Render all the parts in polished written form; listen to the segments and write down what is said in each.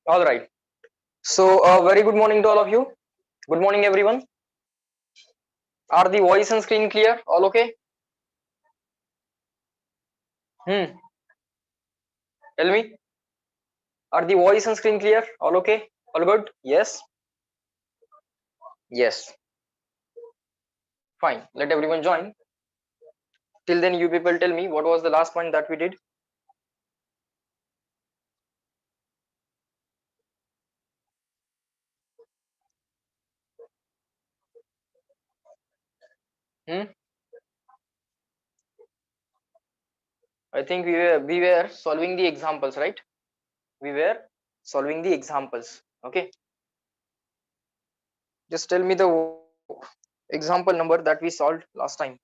All right. So, very good morning to all of you. Good morning, everyone. Are the voice and screen clear? All okay? Tell me. Are the voice and screen clear? All okay? All good? Yes. Yes. Fine. Let everyone join. Till then, you people tell me what was the last point that we did. I think we were solving the examples, right? We were solving the examples. Okay. Just tell me the example number that we solved last time.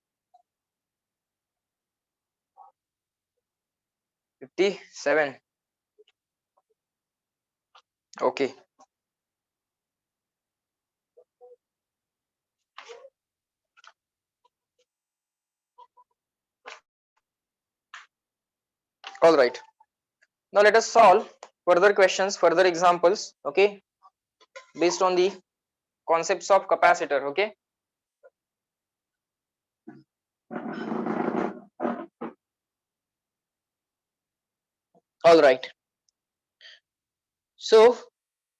57. Okay. All right. Now let us solve further questions, further examples. Okay. Based on the concepts of capacitor. Okay. All right. So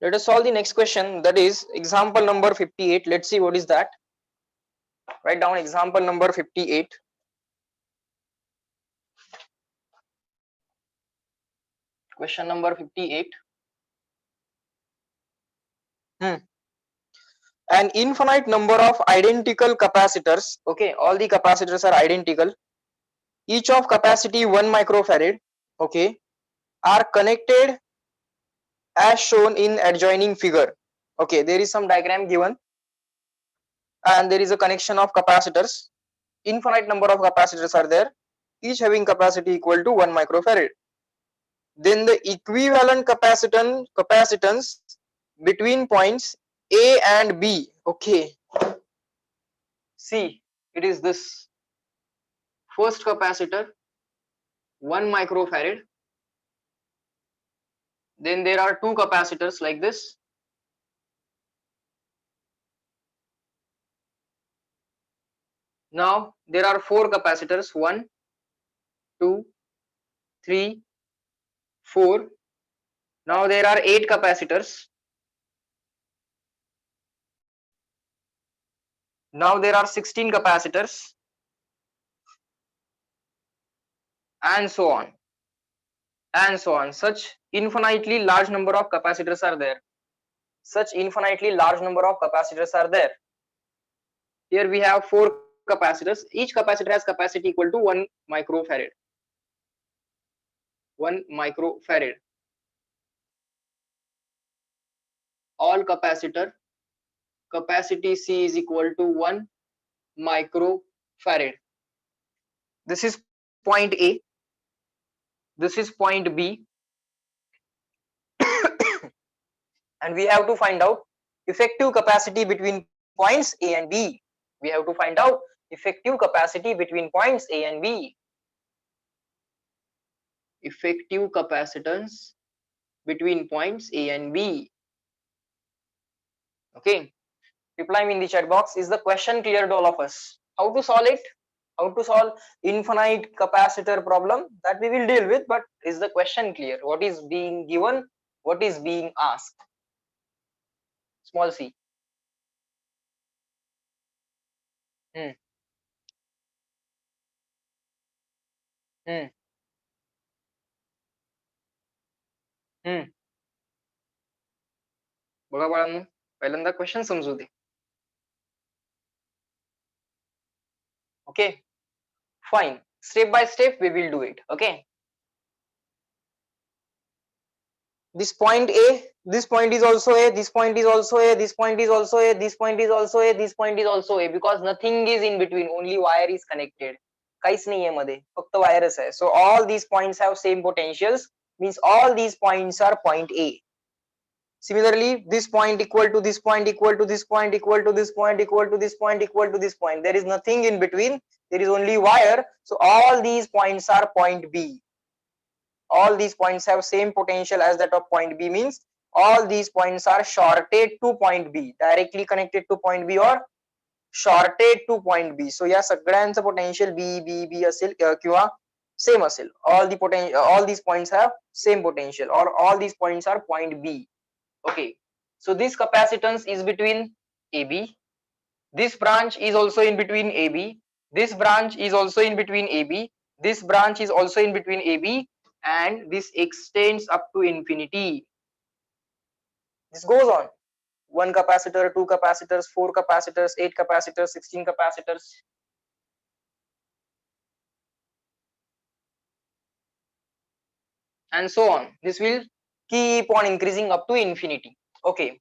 let us solve the next question, that is example number 58. Let's see what is that. Write down example number 58. Question number 58. An infinite number of identical capacitors. Okay, all the capacitors are identical. Each of capacity 1 microfarad. Okay, are connected as shown in adjoining figure. Okay, there is some diagram given and there is a connection of capacitors. Infinite number of capacitors are there, each having capacity equal to 1 microfarad. Then the equivalent capacitance between points A and B. Okay, see, it is this first capacitor 1 microfarad. Then there are two capacitors like this. Now there are four capacitors, 1, 2, 3, 4. Now there are 8 capacitors. Now there are 16 capacitors, and so on and so on. Such infinitely large number of capacitors are there. Such infinitely large number of capacitors are there. Here we have 4 capacitors. Each capacitor has capacity equal to 1 microfarad. 1 microfarad. All capacitor capacity C is equal to 1 microfarad. This is point A. This is point B. And we have to find out effective capacity between points A and B. We have to find out effective capacity between points A and B. Effective capacitance between points A and B. Okay. Reply me in the chat box. Is the question clear to all of us? How to solve it? How to solve infinite capacitor problem? That we will deal with, but is the question clear? What is being given? What is being asked? Small c. Hmm. Hmm. Hmm. बघा बाळांनो, पहिल्यांदा question समजू दे. Okay, fine. Step by step we will do it. Okay. This point A, this point is also A, this point is also A, this point is also A, this point is also A, this point is also A, because nothing is in between, only wire is connected. काहीच नाहीये मध्ये, फक्त वायरच आहे. So all these points have same potentials, means all these points are point A. Similarly, this point equal to this point equal to this point equal to this point equal to this point equal to this point. There is nothing in between. There is only wire. So all these points are point B. all these points have same potential as that of point B, means all these points are shorted to point B, directly connected to point B or shorted to point B. So या सगळ्यांचं potential B असेल किंवा same असेल. all these points have same potential or all these points are point B. Okay, so this capacitance is between AB. This branch is also in between AB. This branch is also in between AB. This branch is also in between AB, and this extends up to infinity. This goes on. 1 capacitor, 2 capacitors, 4 capacitors, 8 capacitors, 16 capacitors. And so on. This will keep on increasing up to infinity. Okay,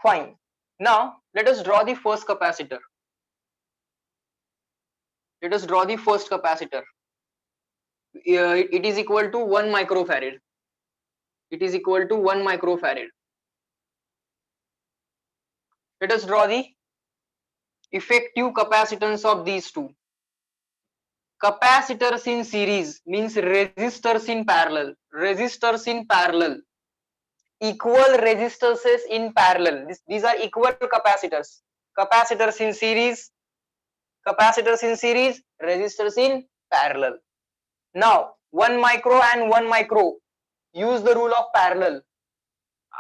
fine. Now let us draw the first capacitor. Let us draw the first capacitor. It is equal to 1 microfarad. It is equal to 1 microfarad. Let us draw the effective capacitance of these two. Capacitors in series means resistors in parallel. Resistors in parallel. Equal resistances in parallel. These are equal capacitors. Capacitors in series. Capacitors in series. Resistors in parallel. Now 1 micro and 1 micro. Use the rule of parallel.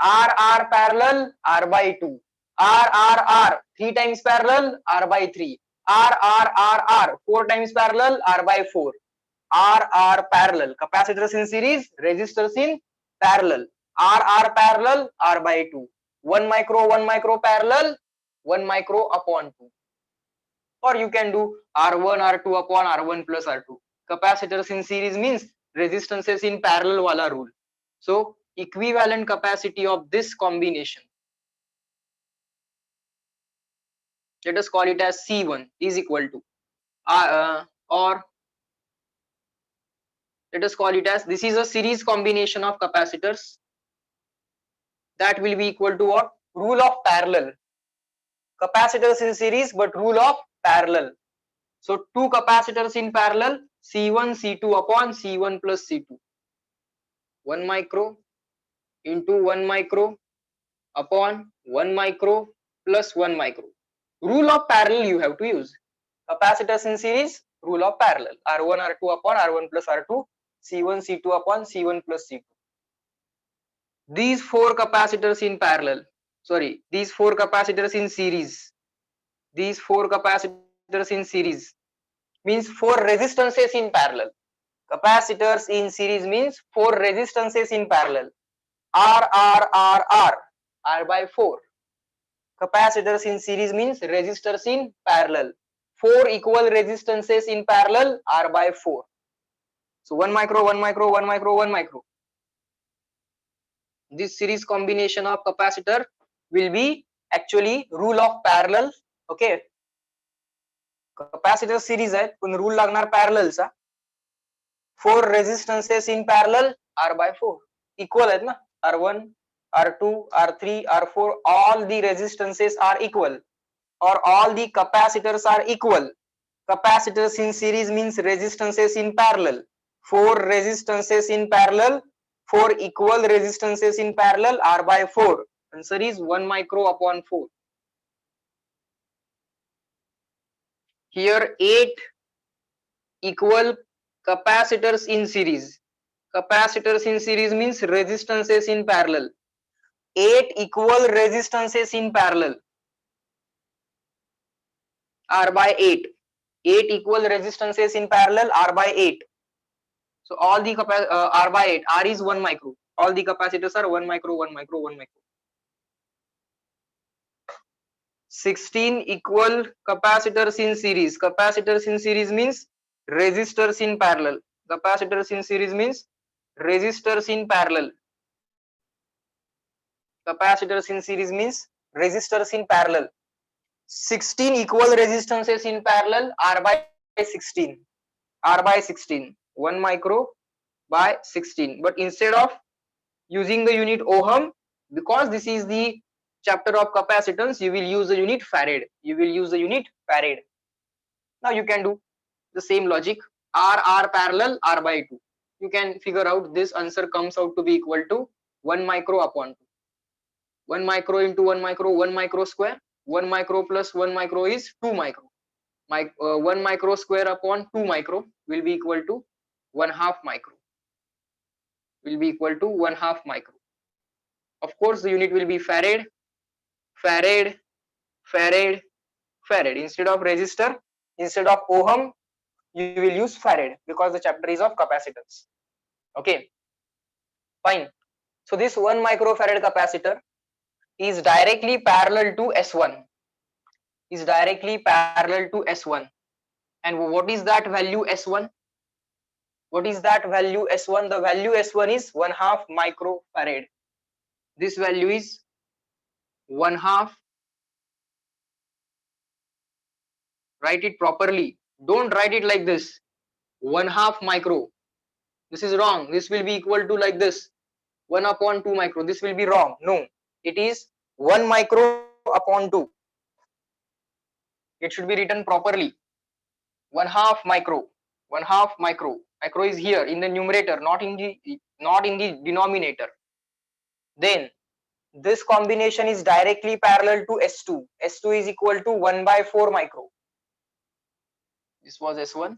R parallel, R by 2. R 3 times parallel, R by 3. R 4 times parallel, R by 4. R parallel. Capacitors in series, resistors in parallel. R parallel, R by 2. 1 micro parallel, 1 micro upon 2. Or you can do R1 R2 upon R1 plus R2. Capacitors in series means resistances in parallel wala rule. So equivalent capacity of this combination, let us call it as C1, is equal to or let us call it as, this is a series combination of capacitors, that will be equal to what? Rule of parallel. Capacitors in series but rule of parallel. So two capacitors in parallel, C1 C2 upon C1 plus C2. 1 micro into 1 micro upon 1 micro plus 1 micro. Rule of parallel you have to use. Capacitors in series, rule of parallel. R1 R2 upon R1 plus R2. C1 C2 upon C1 plus C2. These four capacitors in parallel, sorry, these four capacitors in series. These four capacitors in series means four resistances in parallel. Capacitors in series means four resistances in parallel. R by 4. Capacitors in series means resistors in parallel. 4 equal resistances in parallel, R by 4. So 1 micro, 1 micro, 1 micro, 1 micro. This series combination of capacitor will be actually rule of parallel. Okay. Capacitor series है, पण rule लागणार parallel चा. 4 resistances in parallel, R by 4. Equal आहेत ना, R1, R2, R3, R4, all the resistances are equal or all the capacitors are equal. Capacitors in series means resistances in parallel. 4 resistances in parallel, 4 equal resistances in parallel, R by 4. Answer is 1 micro upon 4. Here 8 equal capacitors in series. Capacitors in series means resistances in parallel. 8 equal resistances in parallel, R by 8. 8 equal resistances in parallel, R by 8. So all the R by 8, R is 1 micro. All the capacitors are 1 micro, 1 micro, 1 micro. 16 equal capacitors in series. Capacitors in series means resistors in parallel. Capacitors in series means resistors in parallel. Capacitors in series means resistors in parallel. 16 equal resistances in parallel, R by 16. R by 16. 1 micro by 16. But instead of using the unit ohm, because this is the chapter of capacitance, you will use the unit farad. You will use the unit farad. Now you can do the same logic. R parallel, R by 2. you can figure out, this answer comes out to be equal to 1 micro upon 2. 1 micro into 1 micro, 1 micro square. 1 micro plus 1 micro is 2 micro. 1 micro square upon 2 micro will be equal to 1/2 micro. Will be equal to 1/2 micro. Of course, the unit will be farad, farad, farad, farad. Instead of resistor, instead of ohm, you will use farad because the chapter is of capacitance. Okay, fine. So this 1 microfarad capacitor is directly parallel to S1. Is directly parallel to S1. And what is that value S1? What is that value S1? The value S1 is 1/2 microfarad. This value is 1/2. Write it properly. Don't write it like this. 1/2 micro. This is wrong. This will be equal to like this. 1 upon 2 micro. This will be wrong. No. It is 1 micro upon 2. It should be written properly. 1/2 micro. 1/2 micro. Micro is here in the numerator, not in the denominator. Then this combination is directly parallel to S2. S2 is equal to 1/4 micro. This was S1.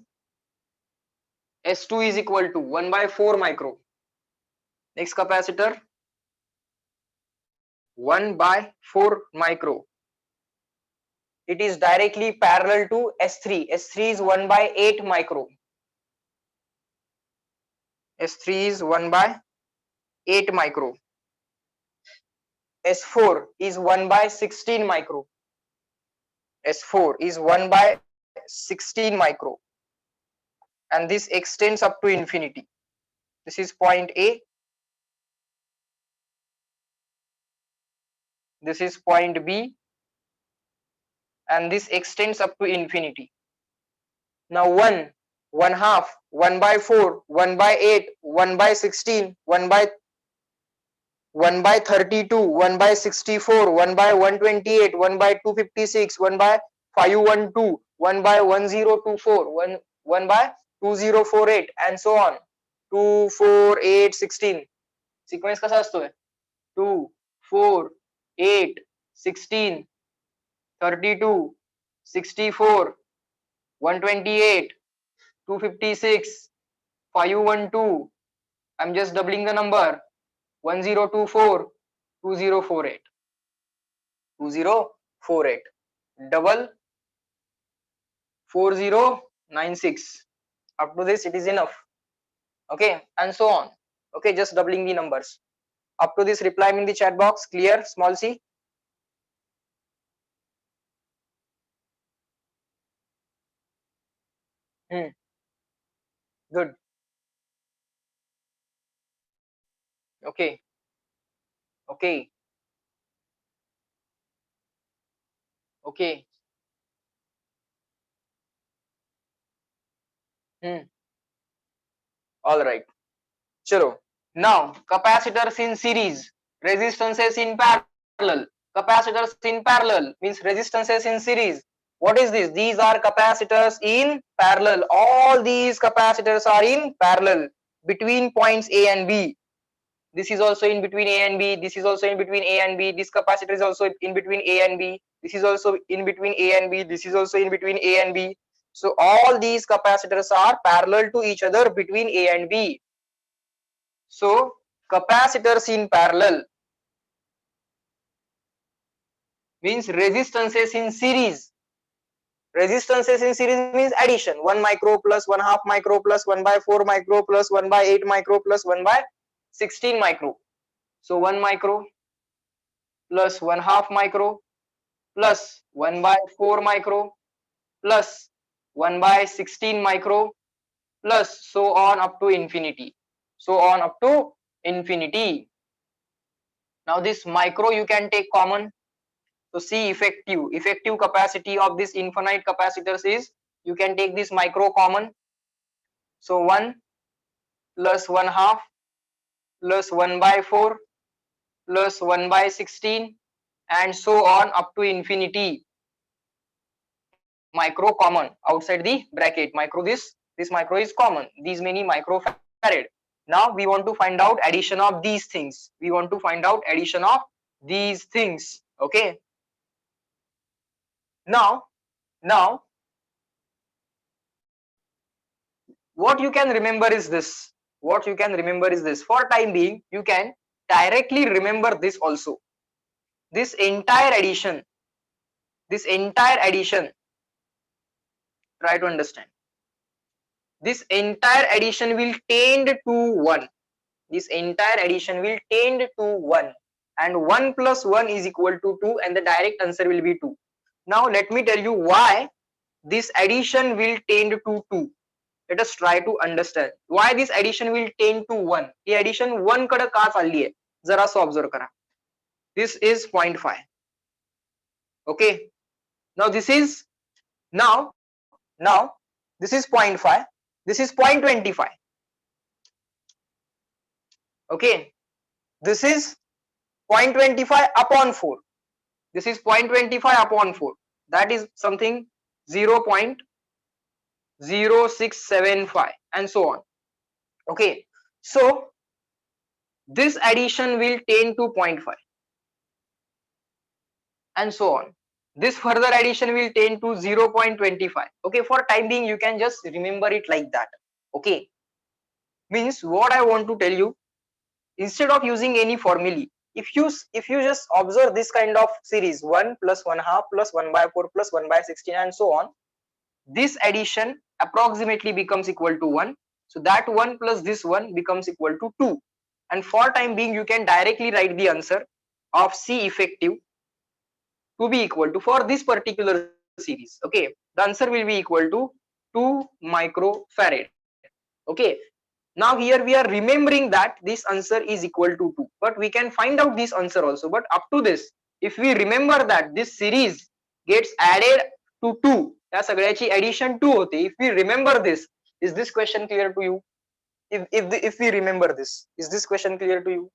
S2 is equal to 1/4 micro. Next capacitor, 1/4 micro. It is directly parallel to S3. S3 is 1/8 micro. S3 is 1/8 micro. S4 is 1/16 micro. S4 is 1/16 micro. And this extends up to infinity. This is point A. This is point B. And this extends up to infinity. Now 1, 1/2, 1/4, 1/8, 1/16, 1/32, 1/64, 1/128, 1/256, 1/512, 1/1024, 1/2048, and so on. 2, 4, 8, 16. Sequence कसा असतोय? 2, 4, 8, 16, 32, 64, 128, 256, 512. I'm just doubling the number. 1024, 2048. 2048. Double 4096. Up to this it is enough. Okay, and so on. Okay, just doubling the numbers. Up to this, reply me in the chat box. Clear? Small c. Good. Okay. Okay. Okay. All right. Chalo. Now, capacitors in series, resistances in parallel. Capacitors in parallel means resistances in series. What is this? These are capacitors in parallel. All these capacitors are in parallel between points A and B. This is also in between A and B. This is also in between A and B. This capacitor is also in between A and B. This is also in between A and B. This is also in between A and B. So all these capacitors are parallel to each other between A and B. So capacitors in parallel means resistances in series. Resistances in series means addition. 1 micro plus 1/2 micro plus 1/4 micro plus 1/8 micro plus 1/16 micro. So 1 micro plus 1/2 micro plus 1/4 micro plus 1/16 micro plus so on up to infinity. So on up to infinity. Now this micro you can take common. So C effective capacity of this infinite capacitors is, you can take this micro common. So 1 plus 1/2 plus 1/4 plus 1/16 and so on up to infinity. Micro common outside the bracket. Micro, this micro is common. These many microfarad. Now we want to find out addition of these things. We want to find out addition of these things. Okay. Now what you can remember is this. What you can remember is this. For time being, you can directly remember this also. This entire addition, try to understand. This entire addition will tend to 1. This entire addition will tend to 1, and 1 plus 1 is equal to 2, and the direct answer will be 2. Now let me tell you why this addition will tend to 2. Let us try to understand why this addition will tend to 1. The addition 1 कडे का चालली आहे जरा so observe करा. This is 0.5. Okay. Now this is now this is 0.5. This is 0.25. Okay. This is 0.25 upon 4. This is 0.25 upon 4. That is something 0.0675 and so on. Okay. So this addition will tend to 0.5 and so on. This further addition will tend to 0.25. Okay. For time being, you can just remember it like that. Okay. Means what I want to tell you, instead of using any formulae, if you just observe this kind of series 1 plus 1 half plus 1 by 4 plus 1 by 16 and so on, this addition approximately becomes equal to 1. So that 1 plus this 1 becomes equal to 2. And for time being, you can directly write the answer of C effective to be equal to, for this particular series, okay, the answer will be equal to 2 microfarad. Okay. Now here we are remembering that this answer is equal to 2, but we can find out this answer also. But up to this, if we remember that this series gets added to 2, या सगळ्याची addition 2 होते. If we remember this, is this question clear to you? If we remember this, is this question clear to you?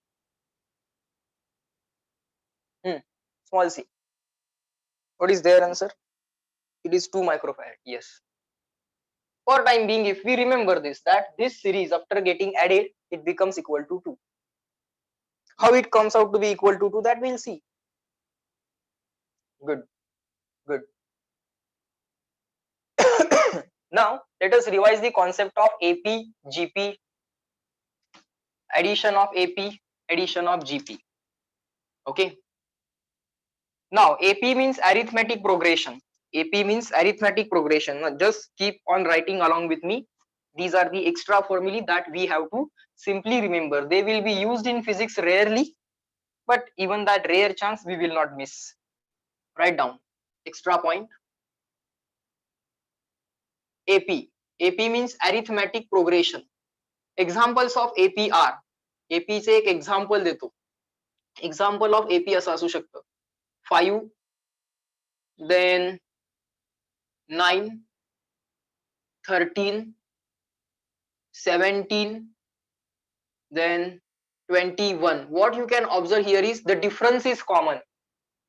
Small c. What is their answer? It is 2 microfarad. Yes. For time being, if we remember this, that this series after getting added, it becomes equal to 2. How it comes out to be equal to 2, that we'll see. Good. Now let us revise the concept of AP, GP, addition of AP, addition of GP. Okay. Now AP means arithmetic progression. AP means arithmetic progression. Now just keep on writing along with me. These are the extra formulae that we have to simply remember. They will be used in physics rarely, but even that rare chance we will not miss. Write down extra point. AP. AP means arithmetic progression. Examples of AP are, AP चे एक example देतो. Example of AP असं असू शकतं 5, then 9, 13, 17, then 21. What you can observe here is the difference is common.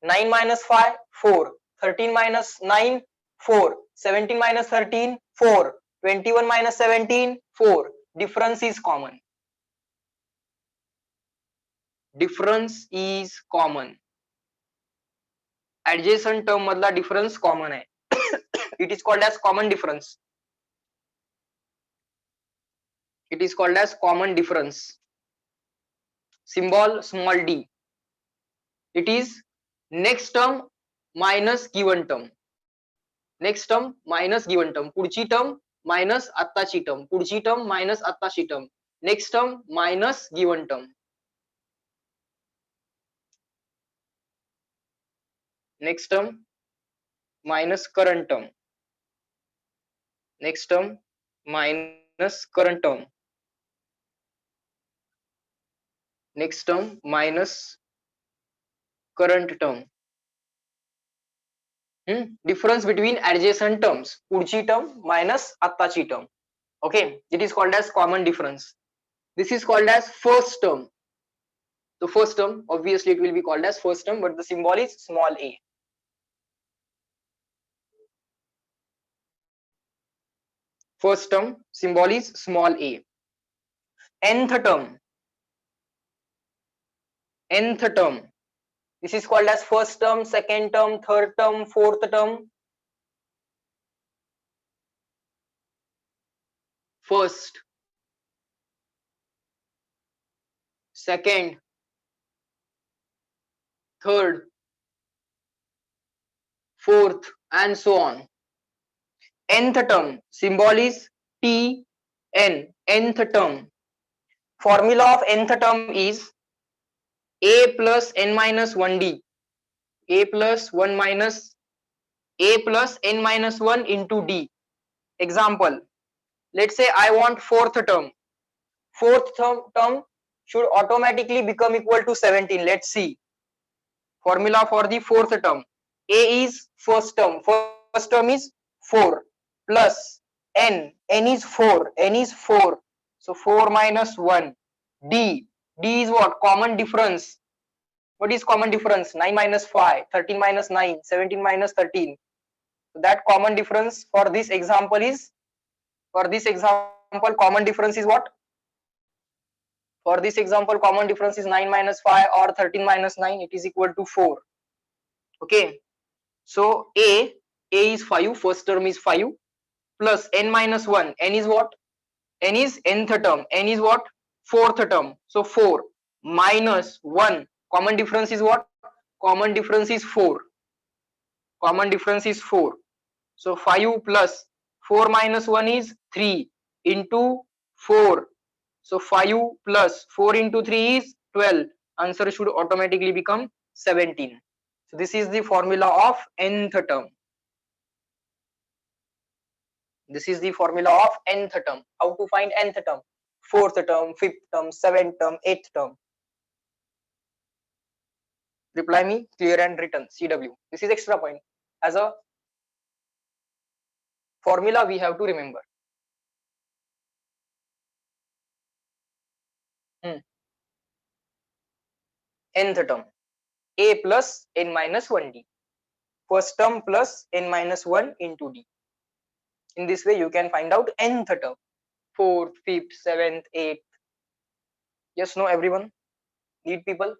9 minus 5, 4. 13 minus 9, 4. 17 minus 13, 4. 21 minus 17, 4. Difference is common. Difference is common. Adjacent term मधला difference common आहे. It is called as common difference. It is called as common difference. Symbol small d. It is next term minus given term. Next term minus given term. पुढची term minus आत्ताची term. पुढची term minus आत्ताची term. Next term minus given term. Next term minus current term. Next term minus current term. Next term minus current term. Difference between adjacent terms. पुढची term minus आत्ताची term. Okay, it is called as common difference. This is called as first term. The first term, obviously it will be called as first term, but the symbol is small a. First term symbol is small a. nth term, nth term. This is called as first term, second term, third term, fourth term. First, second, third, fourth, and so on. Nth term, symbol is T N, nth term. Formula of nth term is A plus n minus 1d, A plus 1 minus A plus n minus 1 into d. Example, let's say I want fourth term. Fourth term should automatically become equal to 17. Let's see. Formula for the fourth term. A is first term. First term is 4 plus n is 4. N is 4. So 4 minus 1. D. D is what? Common difference. What is common difference? 9 minus 5, 13 minus 9, 17 minus 13. So that common difference for this example is, common difference is what? For this example, common difference is 9 minus 5 or 13 minus 9. It is equal to 4. Okay. So A is 5. First term is 5 plus n minus 1. N is what? N is nth term. N is what? Fourth term. So 4 minus 1. Common difference is what? Common difference is 4. Common difference is 4. So 5 plus 4 minus 1 is 3 into 4. So 5 plus 4 into 3 is 12. Answer should automatically become 17. So this is the formula of nth term. This is the formula of nth term. How to find nth term? Fourth term, fifth term, seventh term, eighth term. Reply me clear and written. CW. This is extra point. As a formula we have to remember. Nth term. A plus n minus 1d. First term plus n minus 1 into d. In this way you can find out nth term. Fourth, fifth, seventh, eighth. Yes, no, everyone? Need people?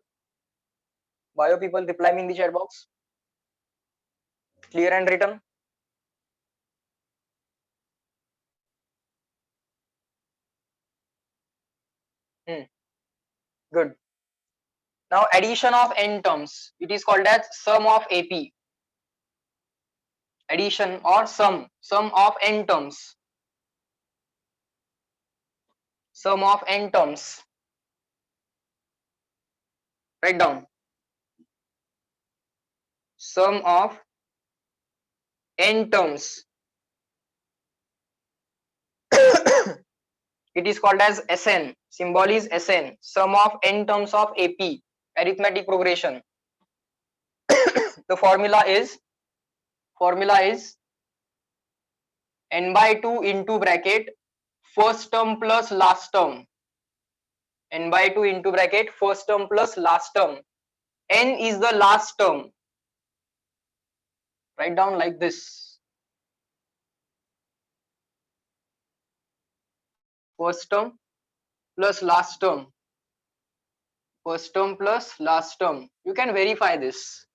Bio people, reply me in the chat box. Clear and written? Good. Now addition of n terms. It is called as sum of AP. Addition or sum of n terms. Sum of n terms. Write down. Sum of n terms. It is called as SN. Symbol is SN. Sum of n terms of AP. Arithmetic progression. The formula is n by 2 into bracket first term plus last term. N by 2 into bracket first term plus last term. N is the last term. Write down like this. First term plus last term. First term plus last term. You can verify this.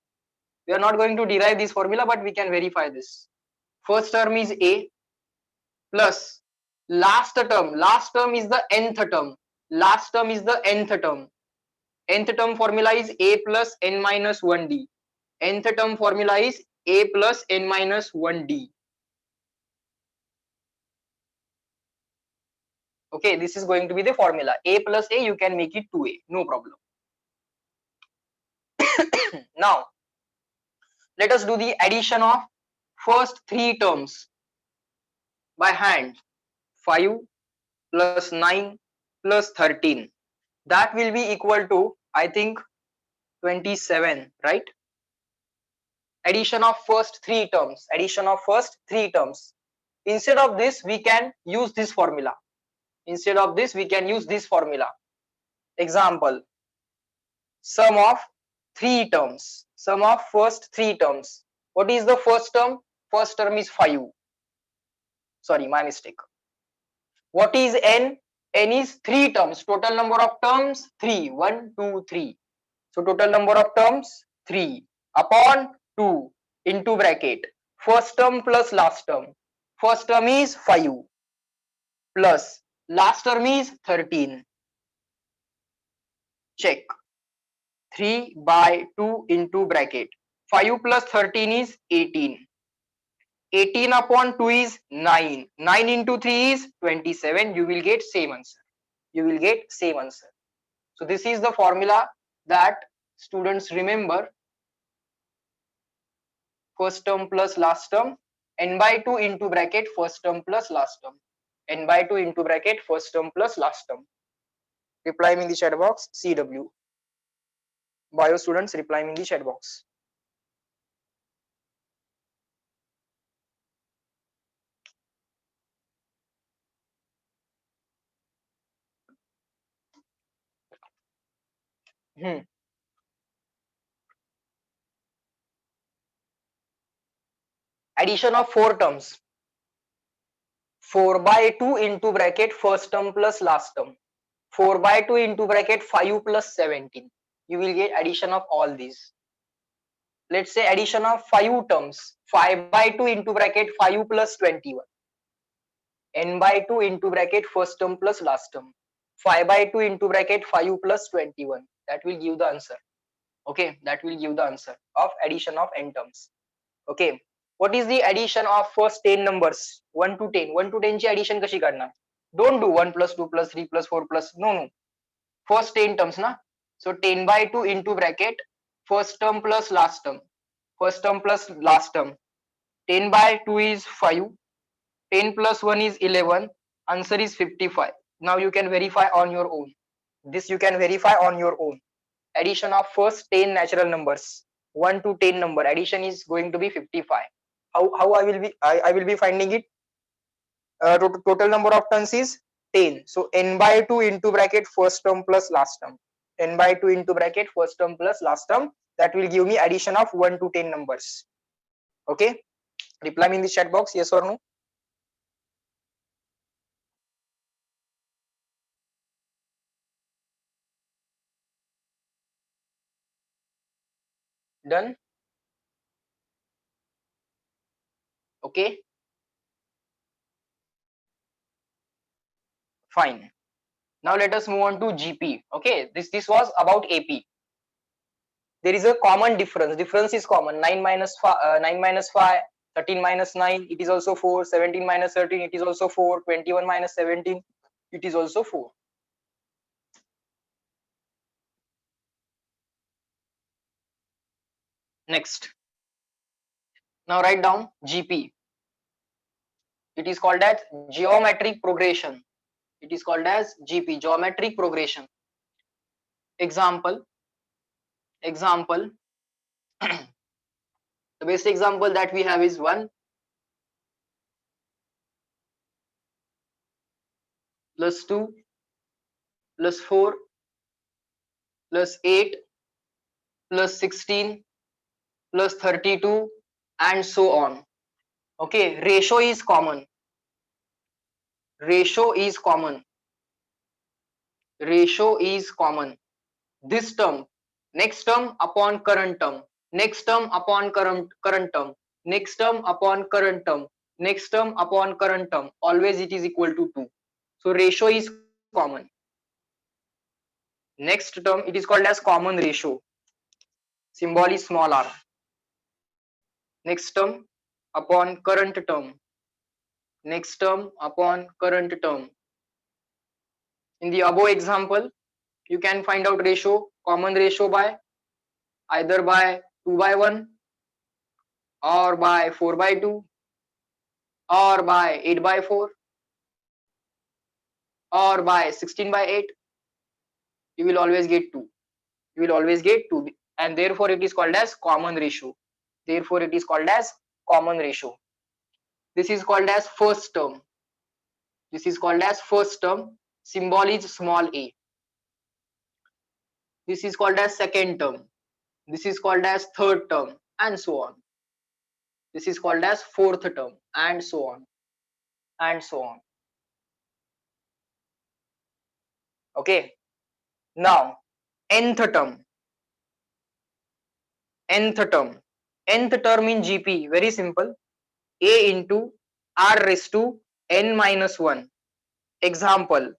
We are not going to derive this formula, but we can verify this. First term is A plus last term. Last term is the nth term. Last term is the nth term. Nth term formula is A plus n minus 1d. Nth term formula is A plus n minus 1d. Okay, this is going to be the formula. A plus A, you can make it 2A, no problem. Now, let us do the addition of first 3 terms by hand. 5 plus 9 plus 13. That will be equal to, I think, 27, right? Addition of first 3 terms. Addition of first 3 terms. Instead of this, we can use this formula. Instead of this, we can use this formula. Example, sum of 3 terms. Sum of first 3 terms. What is the first term? First term is 5. Sorry, my mistake. What is n? n is 3 terms. Total number of terms 3. 1, 2, 3. So total number of terms 3 upon 2 into bracket first term plus last term. First term is 5 plus last term is 13. Check. 3 by 2 into bracket 5 plus 13 is 18. 18 upon 2 is 9. 9 into 3 is 27. You will get same answer. You will get same answer. So this is the formula that students remember. First term plus last term, n by 2 into bracket first term plus last term, n by 2 into bracket first term plus last term. Reply me in the chat box. CW. Bio students, reply me in the chat box. Addition of 4 terms. 4 by 2 into bracket first term plus last term. 4 by 2 into bracket 5 plus 17. You will get addition of all these. Let's say addition of 5 terms. 5 by 2 into bracket 5 plus 21. N by 2 into bracket first term plus last term. 5 by 2 into bracket 5 plus 21. That will give the answer. Okay, that will give the answer of addition of n terms. Okay, what is the addition of first 10 numbers? 1 to 10. 1 to 10 ची addition कशी करणार? Don't do 1 plus 2 plus 3 plus 4 plus. No. First 10 terms na. So 10 by 2 into bracket first term plus last term. First term plus last term. 10 by 2 is 5. 10 plus 1 is 11. Answer is 55. Now you can verify on your own. This you can verify on your own. Addition of first 10 natural numbers. 1 to 10 number. Addition is going to be 55. How I will be finding it? Total number of terms is 10. So n by 2 into bracket first term plus last term. N by 2 into bracket first term plus last term. That will give me addition of 1 to 10 numbers. Okay. Reply me in the chat box, yes or no. Done. Okay. Fine. Now let us move on to GP. Okay. This was about AP. There is a common difference. Difference is common. 9 minus 5, 9 minus 5, 13 minus 9, it is also 4. 17 minus 13, it is also 4. 21 minus 17, it is also 4. Next. Now write down GP. It is called as geometric progression. It is called as GP, geometric progression. Example. The best example that we have is 1 plus 2 plus 4 plus 8 plus 16 plus 32 and so on. Okay, ratio is common. Ratio is common. Ratio is common. This term, next term upon current term, next term upon current term, next term upon current term, next term upon current term, always it is equal to 2. So ratio is common. Next term, it is called as common ratio. Symbol is small r. Next term upon current term, next term upon current term. In the above example, you can find out ratio, common ratio by either by 2 by 1 or by 4 by 2 or by 8 by 4 or by 16 by 8. You will always get 2. You will always get 2, and therefore it is called as common ratio. Therefore it is called as common ratio. This is called as first term. This is called as first term. Symbol is small a. This is called as second term. This is called as third term, and so on. This is called as fourth term, and so on, and so on. Okay. Now, nth term. Nth term. Nth term in GP, very simple. A into R raised to n minus 1. Example,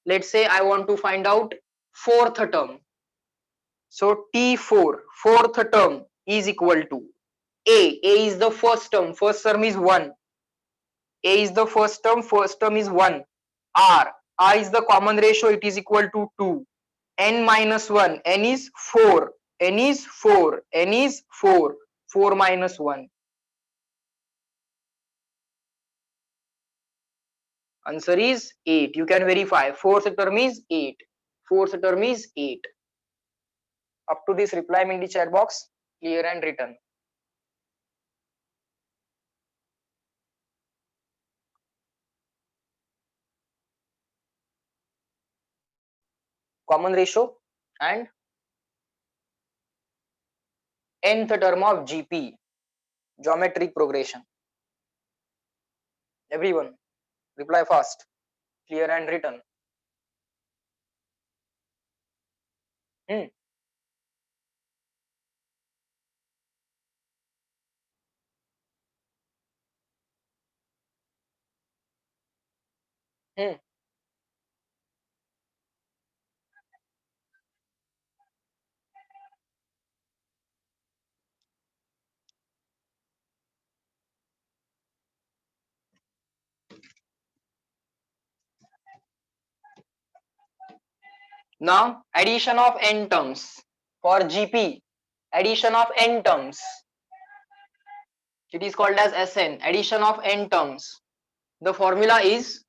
let's say I want to find out fourth term. So T4, fourth term is equal to A. A is the first term is 1. A is the first term is 1. R is the common ratio, it is equal to 2. N minus 1, N is 4. N is 4. N is 4. 4 minus 1. Answer is 8. You can verify. Fourth term is 8. Fourth term is 8. Up to this, reply me in the chat box. Clear and written. Common ratio and nth term of GP. Geometric progression. Everyone, reply fast. Clear and written. Hmm. Hmm. Now, addition of n terms for GP. Addition of n terms. It is called as SN. Addition of n terms. The formula is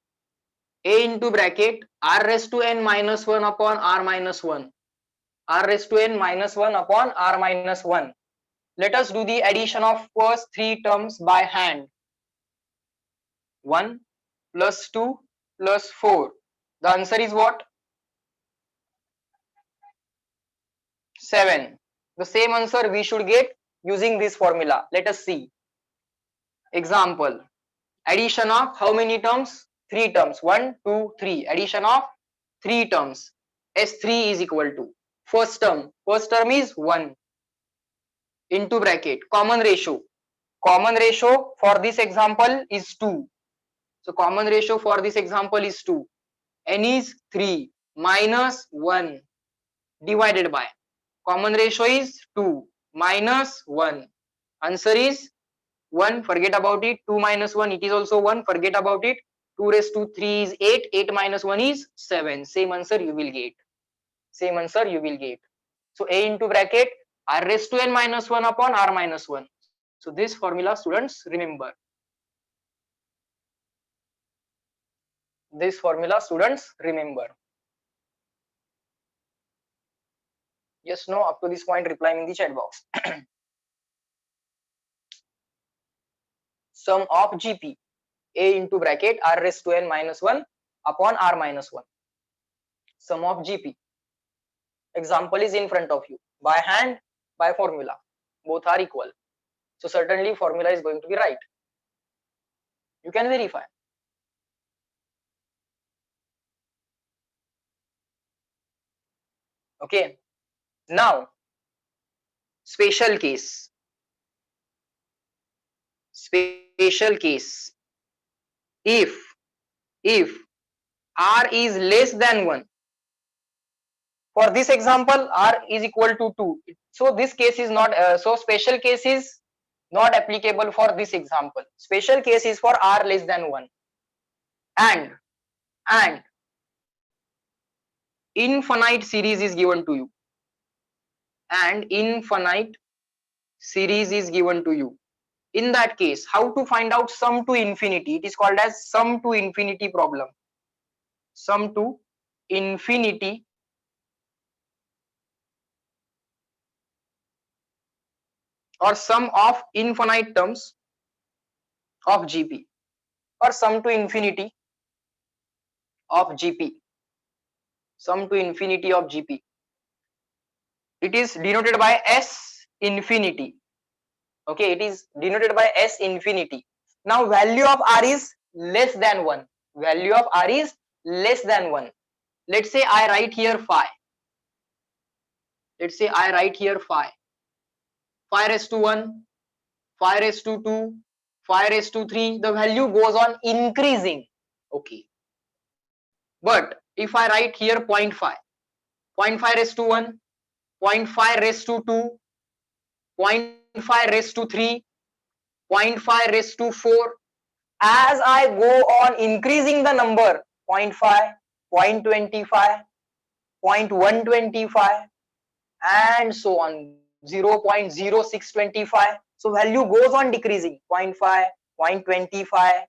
A into bracket R raised to n minus 1 upon R minus 1. R raised to n minus 1 upon R minus 1. Let us do the addition of first three terms by hand. 1 plus 2 plus 4. The answer is what? 7. The same answer we should get using this formula. Let us see. Example. Addition of how many terms? 3 terms. 1, 2, 3. Addition of 3 terms. S3 is equal to first term. First term is 1 into bracket. Common ratio. Common ratio for this example is 2. So common ratio for this example is 2. N is 3 minus 1 divided by. Common ratio is 2 minus 1. Answer is 1. Forget about it. 2 minus 1, it is also 1. Forget about it. 2 raised to 3 is 8. 8 minus 1 is 7. Same answer you will get. Same answer you will get. So A into bracket R raised to n minus 1 upon R minus 1. So this formula, students, remember. This formula, students, remember. Yes, no, up to this point, reply in the chat box. Sum of GP. A into bracket R raised to n minus 1 upon R minus 1. Sum of GP. Example is in front of you. By hand, by formula. Both are equal. So certainly formula is going to be right. You can verify. Okay. Now, special case. Special case. If R is less than 1. For this example, R is equal to 2. So this case is not, so special case is not applicable for this example. Special case is for R less than 1. And infinite series is given to you. And infinite series is given to you. In that case, how to find out sum to infinity? It is called as sum to infinity problem. Sum to infinity or sum of infinite terms of GP or sum to infinity of GP. Sum to infinity of GP. It is denoted by S infinity. Okay, it is denoted by S infinity. Now value of R is less than 1. Value of R is less than 1. let's say I write here phi. Let's say I write here phi. Phi raised to 1, phi raised to 2, phi raised to 3. The value goes on increasing. Okay. But if I write here 0.5, 0.5 raised to 1, 0.5 raised to 2, 0.5 raised to 3, 0.5 raised to 4. As I go on increasing the number 0.5, 0.25, 0.125 and so on 0.0625. So value goes on decreasing 0.5, 0.25,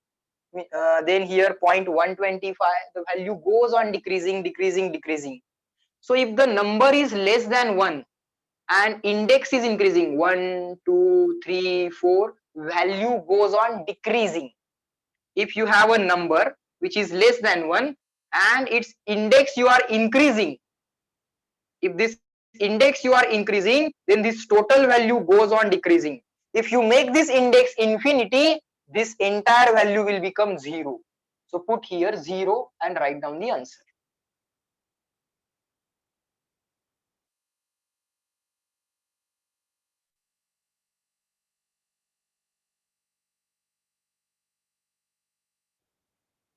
then here 0.125. The value goes on decreasing. So if the number is less than 1 and index is increasing 1, 2, 3, 4, value goes on decreasing. If you have a number which is less than 1 and its index you are increasing, if this index you are increasing, then this total value goes on decreasing. If you make this index infinity, this entire value will become 0. So put here 0 and write down the answer.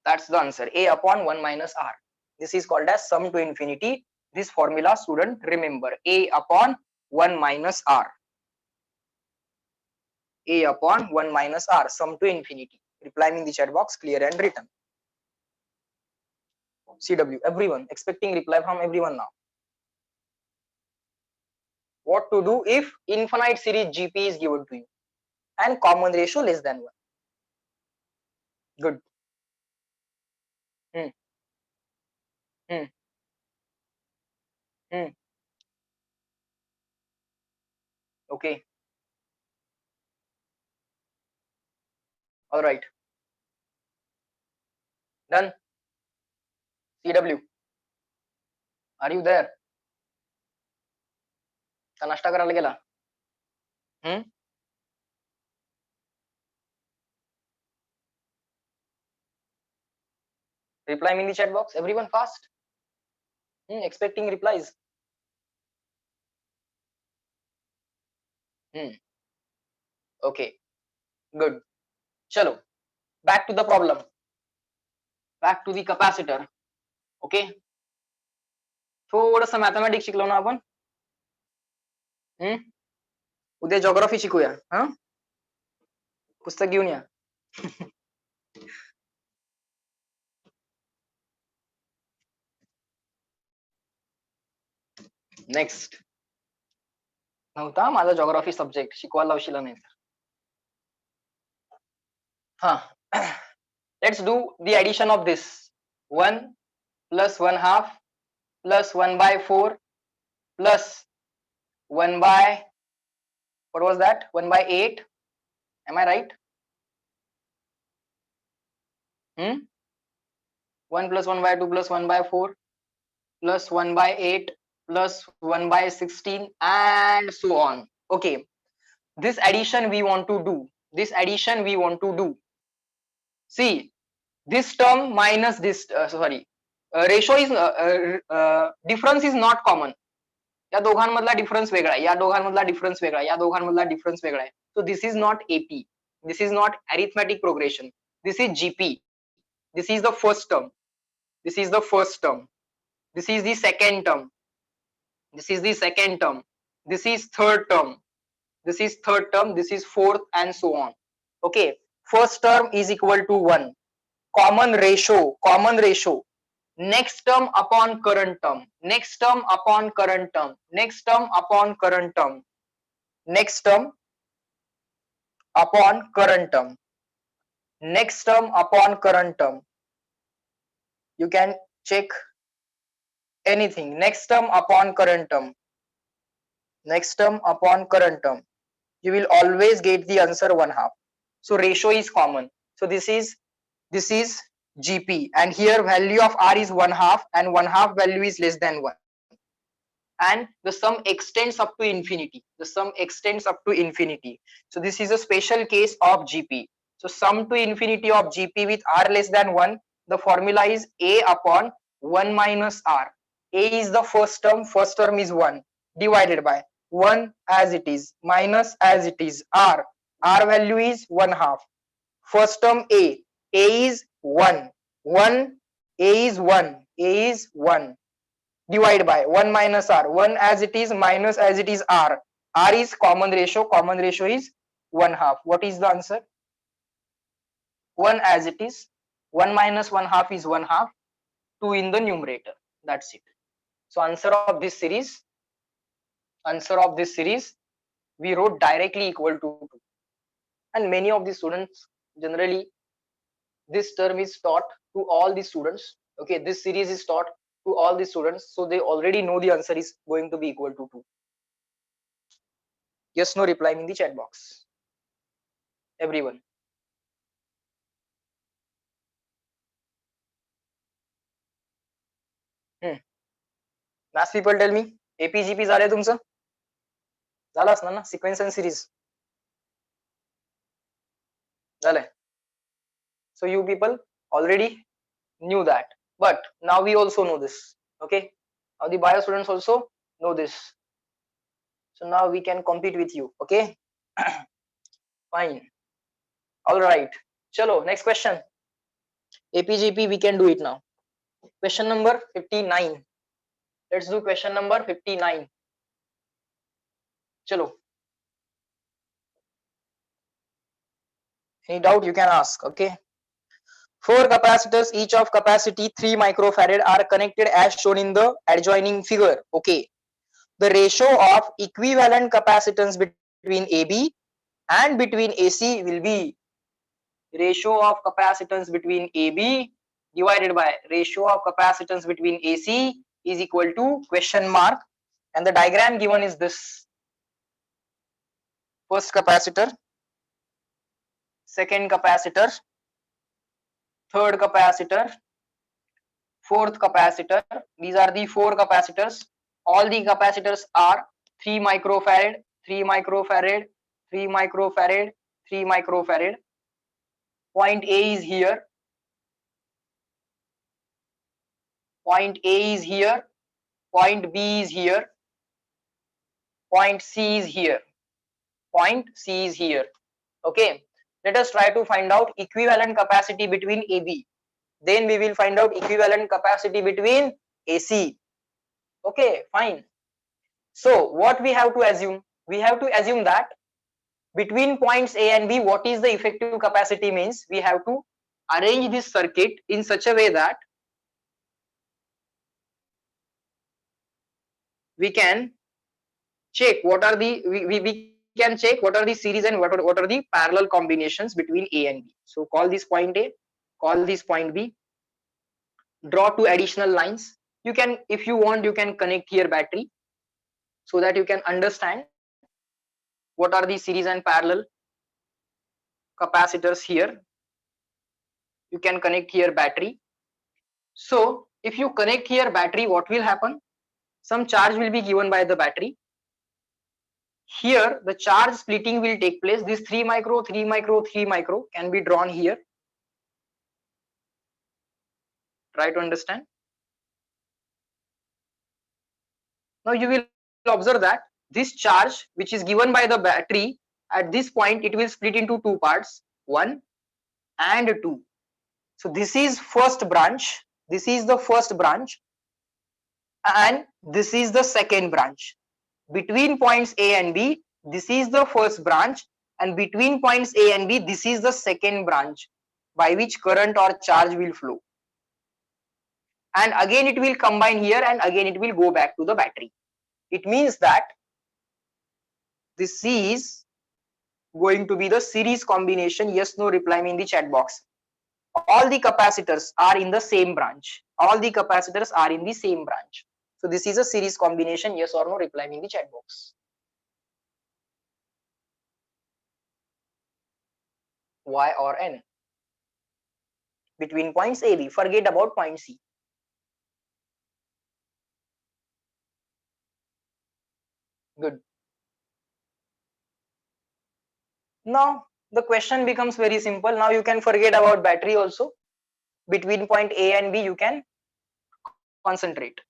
That's the answer, a upon 1 minus r. This is called as sum to infinity. This formula, student, remember, a upon 1 minus r. A upon 1 minus r, sum to infinity. Reply me in the chat box, clear and written. CW, everyone, expecting reply from everyone now. What to do if infinite series GP is given to you and common ratio less than 1? Good. Hmm. Hmm. Hmm. Okay. All right. Done. CW, are you there? का नाश्ता करायला गेला? Reply me in the chat box. Everyone fast. Expecting replies. Okay. Good. Chalo. Back to the problem. Back to the capacitor. Okay. थोडंसं mathematics शिकलो ना आपण. उद्या geography शिकूया. हा, पुस्तक घेऊन या. नेक्स्ट नव्हता माझा जॉग्राफी सब्जेक्ट, शिकवायला लावशील नाही तर. हा, let's do the addition of this. 1 plus 1 half plus 1 by 4 plus 1 by, what was that, 1 by 8. Am I right? 1 plus 1 by 2 plus 1 by 4 plus 1 by 8 plus 1 by 16 and so on. Okay, this addition we want to do. See, this term minus this, ratio is difference is not common. या दोघांमधला difference वेगळा आहे, या दोघांमधला difference वेगळा आहे, या दोघांमधला difference वेगळा आहे. So this is not AP, this is not arithmetic progression, this is GP. This is the first term, this is the first term, this is the second term, this is the second term, this is third term, this is third term, this is fourth and so on. Okay, first term is equal to 1. Common ratio, next term upon current term, next term upon current term, next term upon current term, next term upon current term, next term upon current term. You can check anything. Next term upon current term, next term upon current term, you will always get the answer 1/2. So ratio is common. So this is GP, and here value of R is 1/2 and 1/2 value is less than 1, and the sum extends up to infinity. The sum extends up to infinity. So this is a special case of GP. So sum to infinity of GP with R less than 1, the formula is A upon 1 minus r. A is the first term is 1, divided by 1 as it is, minus as it is, r value is 1/2. First term a is 1, 1, a is 1, a is 1, divide by 1 minus r, 1 as it is, minus as it is, r is common ratio is 1/2. What is the answer? 1 as it is, 1 minus 1/2 is 1/2, 2 in the numerator. That's it. So answer of this series we wrote directly equal to 2. And many of the students, generally this term is taught to all the students. Okay, this series is taught to all the students, so they already know the answer is going to be equal to 2. Yes, no reply in the chat box. Everyone. Math people, tell me, APGP झालंय तुमचं? झालं असणार ना, sequence and series झालंय. So you people already knew that, but now we also know this. Okay, now the bio students also know this, so now we can compete with you. Okay. Fine. All right, chalo, next question. APGP, we can do it now. Question number 59. Let's do question number 59. Chalo. Any doubt you can ask. Okay. 4 capacitors, each of capacity 3 microfarad, are connected as shown in the adjoining figure. Okay. The ratio of equivalent capacitance between AB and between AC will be ratio of capacitance between AB divided by ratio of capacitance between AC is equal to question mark, and the diagram given is this. First capacitor, second capacitor, third capacitor, fourth capacitor. These are the 4 capacitors. All the capacitors are 3 microfarad, 3 microfarad, 3 microfarad, 3 microfarad. Point A is here, point A is here, point B is here, point C is here, point C is here. Okay, let us try to find out equivalent capacity between AB, then we will find out equivalent capacity between AC. Okay, fine. So what we have to assume? We have to assume that between points A and B, what is the effective capacity means we have to arrange this circuit in such a way that we can check what are the we can check what are the series and what are the parallel combinations between A and B. So call this point A, call this point B, draw 2 additional lines. You can, if you want, you can connect here battery so that you can understand what are the series and parallel capacitors here. You can connect here battery. So if you connect here battery, what will happen? Some charge will be given by the battery. Here the charge splitting will take place. This 3 micro, 3 micro, 3 micro can be drawn here. Try to understand. Now you will observe that this charge which is given by the battery at this point, it will split into 2 parts, 1 and 2. So this is first branch, this is the first branch, and this is the second branch. Between points A and B, this is the first branch, and between points A and B, this is the second branch by which current or charge will flow. And again it will combine here, and again it will go back to the battery. It means that this is going to be the series combination. Yes, no reply me in the chat box. All the capacitors are in the same branch. All the capacitors are in the same branch. So this is a series combination. Yes or no reply me in the chat box. Y or N between points A, B. Forget about point C. Good. Now the question becomes very simple. Now you can forget about battery also. Between point A and B, you can Concentrate.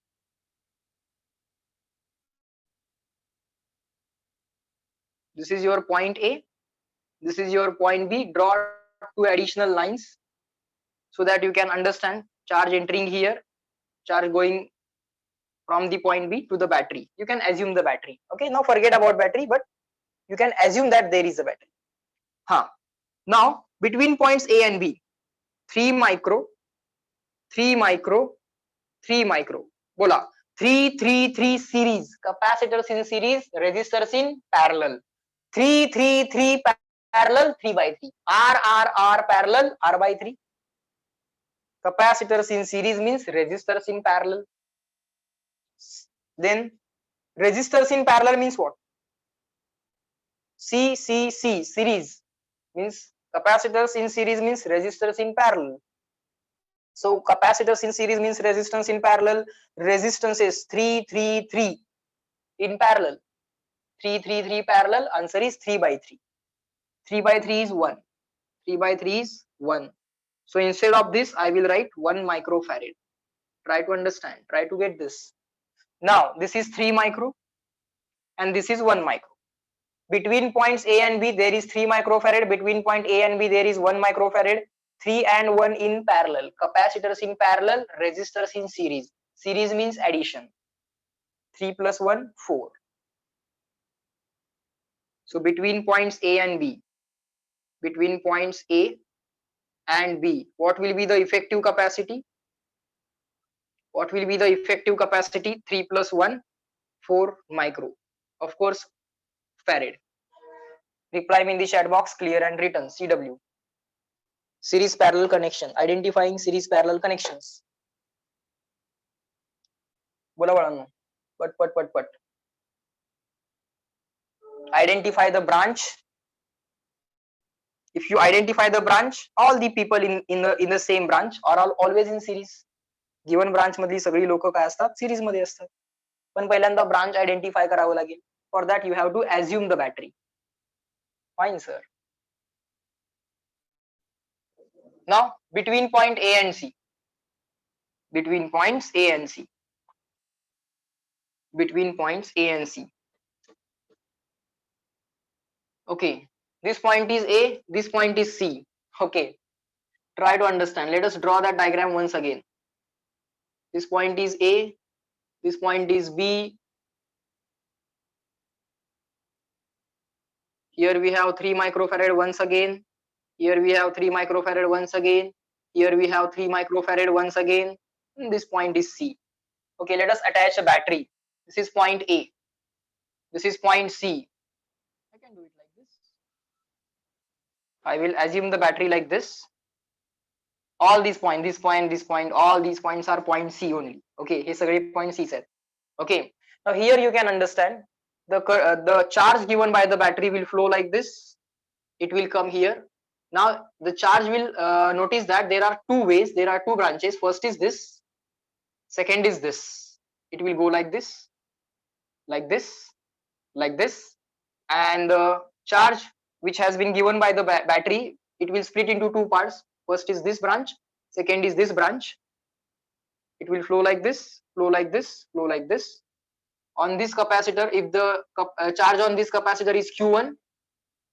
This is your point A. This is your point B. Draw two additional lines so that you can understand charge entering here, charge going from the point B to the battery. You can assume the battery. Okay, now forget about battery, but you can assume that there is a battery. Now between points A and B, 3 micro, 3 micro, 3 micro. Bola 3 series, capacitors in series, resistors in parallel. 3 parallel, 3 by 3. R parallel, R by 3. Capacitors in series means resistors in parallel. Then resistors in parallel means what? Series means capacitors in series means resistors in parallel. So capacitors in series means resistance in parallel. Resistance is 3 in parallel. 3 parallel. Answer is 3 by 3. 3 by 3 is 1. 3 by 3 is 1. So instead of this, I will write 1 microfarad. Try to understand. Try to get this. Now this is 3 micro and this is 1 micro. Between points A and B, there is 3 microfarad. Between point A and B, there is 1 microfarad. 3 and 1 in parallel. Capacitors in parallel, resistors in series. Series means addition. 3 plus 1, 4. So between points A and B, between points A and B, what will be the effective capacity? What will be the effective capacity? 3 plus 1, 4 micro. Of course, farad. Reply me in the chat box, clear and written. CW. Series parallel connection. Identifying series parallel connections. बोला बाळांनो. पट. Identify the branch. If you identify the branch, all the people in the same branch are all always in series. Given branch मधली सगळी लोक काय असतात? series मध्ये असतात. पण पहिल्यांदा branch identify करावं लागेल. For that you have to assume the battery. Fine, sir. Now between point A and C, between points A and C, between points A and C. Okay, this point is A, this point is C. Okay, try to understand. Let us draw that diagram once again. This point is A, this point is B. Here we have 3 microfarad once again. Here we have 3 microfarad once again. Here we have 3 microfarad once again. And this point is C. Okay, let us attach a battery. This is point A. This is point C. I can do it like this. I will assume the battery like this. All these points, this point, all these points are point C only. Okay, हे सगळे point C set. Okay, now here you can understand the charge given by the battery will flow like this. It will come here. Now the charge will notice that there are two ways, there are two branches. First is this, second is this. It will go like this, like this, like this, and the charge which has been given by the battery, it will split into two parts. First is this branch, second is this branch. It will flow like this, flow like this, flow like this. On this capacitor, if the charge on this capacitor is Q1,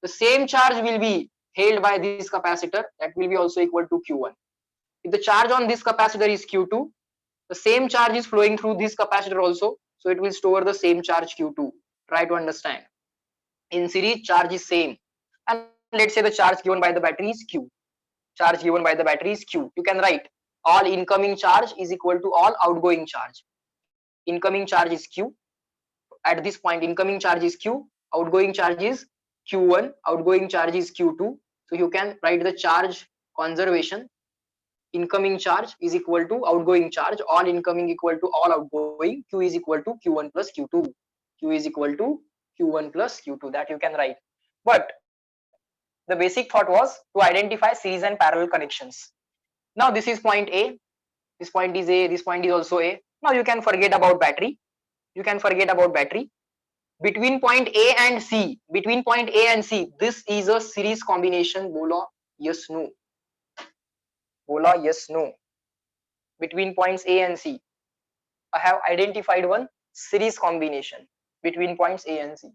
the same charge will be held by this capacitor, that will be also equal to Q1. If the charge on this capacitor is Q2, the same charge is flowing through this capacitor also, so it will store the same charge Q2. Try to understand. In series, charge is same, and let's say the charge given by the battery is Q. Charge given by the battery is Q. You can write all incoming charge is equal to all outgoing charge. Incoming charge is Q. At this point, incoming charge is Q, outgoing charge is Q1, outgoing charge is Q2. So you can write the charge conservation. Incoming charge is equal to outgoing charge, all incoming equal to all outgoing. Q is equal to Q1 plus Q2. Q is equal to Q1 plus Q2, that you can write. But the basic thought was to identify series and parallel connections. Now this is point A, this point is A, this point is also A. Now you can forget about battery. You can forget about battery. Between point A and C, between point A and C, this is a series combination. Bola yes, no. Bola yes, no. Between points A and C, I have identified one series combination between points A and C.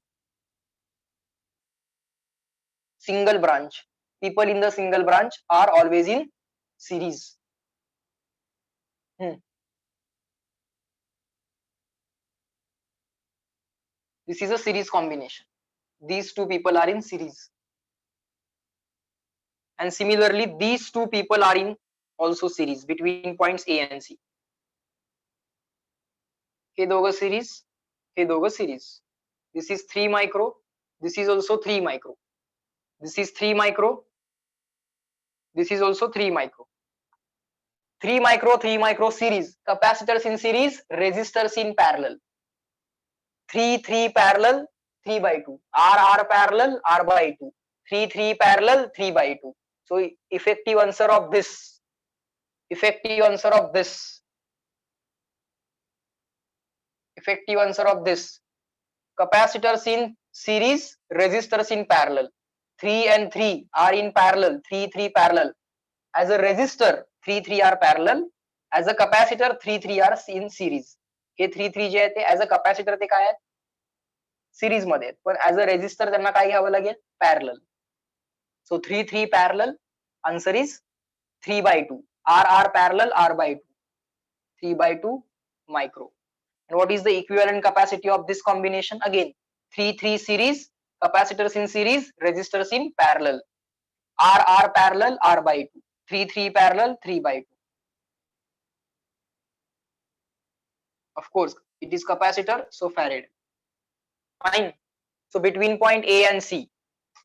Single branch. People in the single branch are always in series. This is a series combination. These two people are in series. And similarly, these two people are in also series between points A and C. हे दोघं series, हे दोघं series. This is 3 micro. This is also 3 micro. This is 3 micro. This is also 3 micro. 3 micro series. Capacitors in series, resistors in parallel. 3 parallel, 3 by 2. R parallel, R by 2. 3 parallel, 3 by 2. So effective answer of this. Effective answer of this. Effective answer of this. Capacitors in series, resistors in parallel. 3 and 3 are in parallel. 3 parallel. As a resistor, 3 are parallel. As a capacitor, 3 are in series. हे 3 जे आहे ते as a capacitor ते काय आहे series मध्ये आहेत, पण as a resistor त्यांना काय घ्यावं लागेल parallel. So 3 parallel. Answer is 3 by 2. R parallel, R by 2. 3 by 2 micro. And what is the equivalent capacity of this combination? Again, 3 series, capacitors in series, resistors in parallel. R parallel, R by 2. 3 parallel, 3 by 2. Of course, it is capacitor, so farad. Fine. So between point A and C.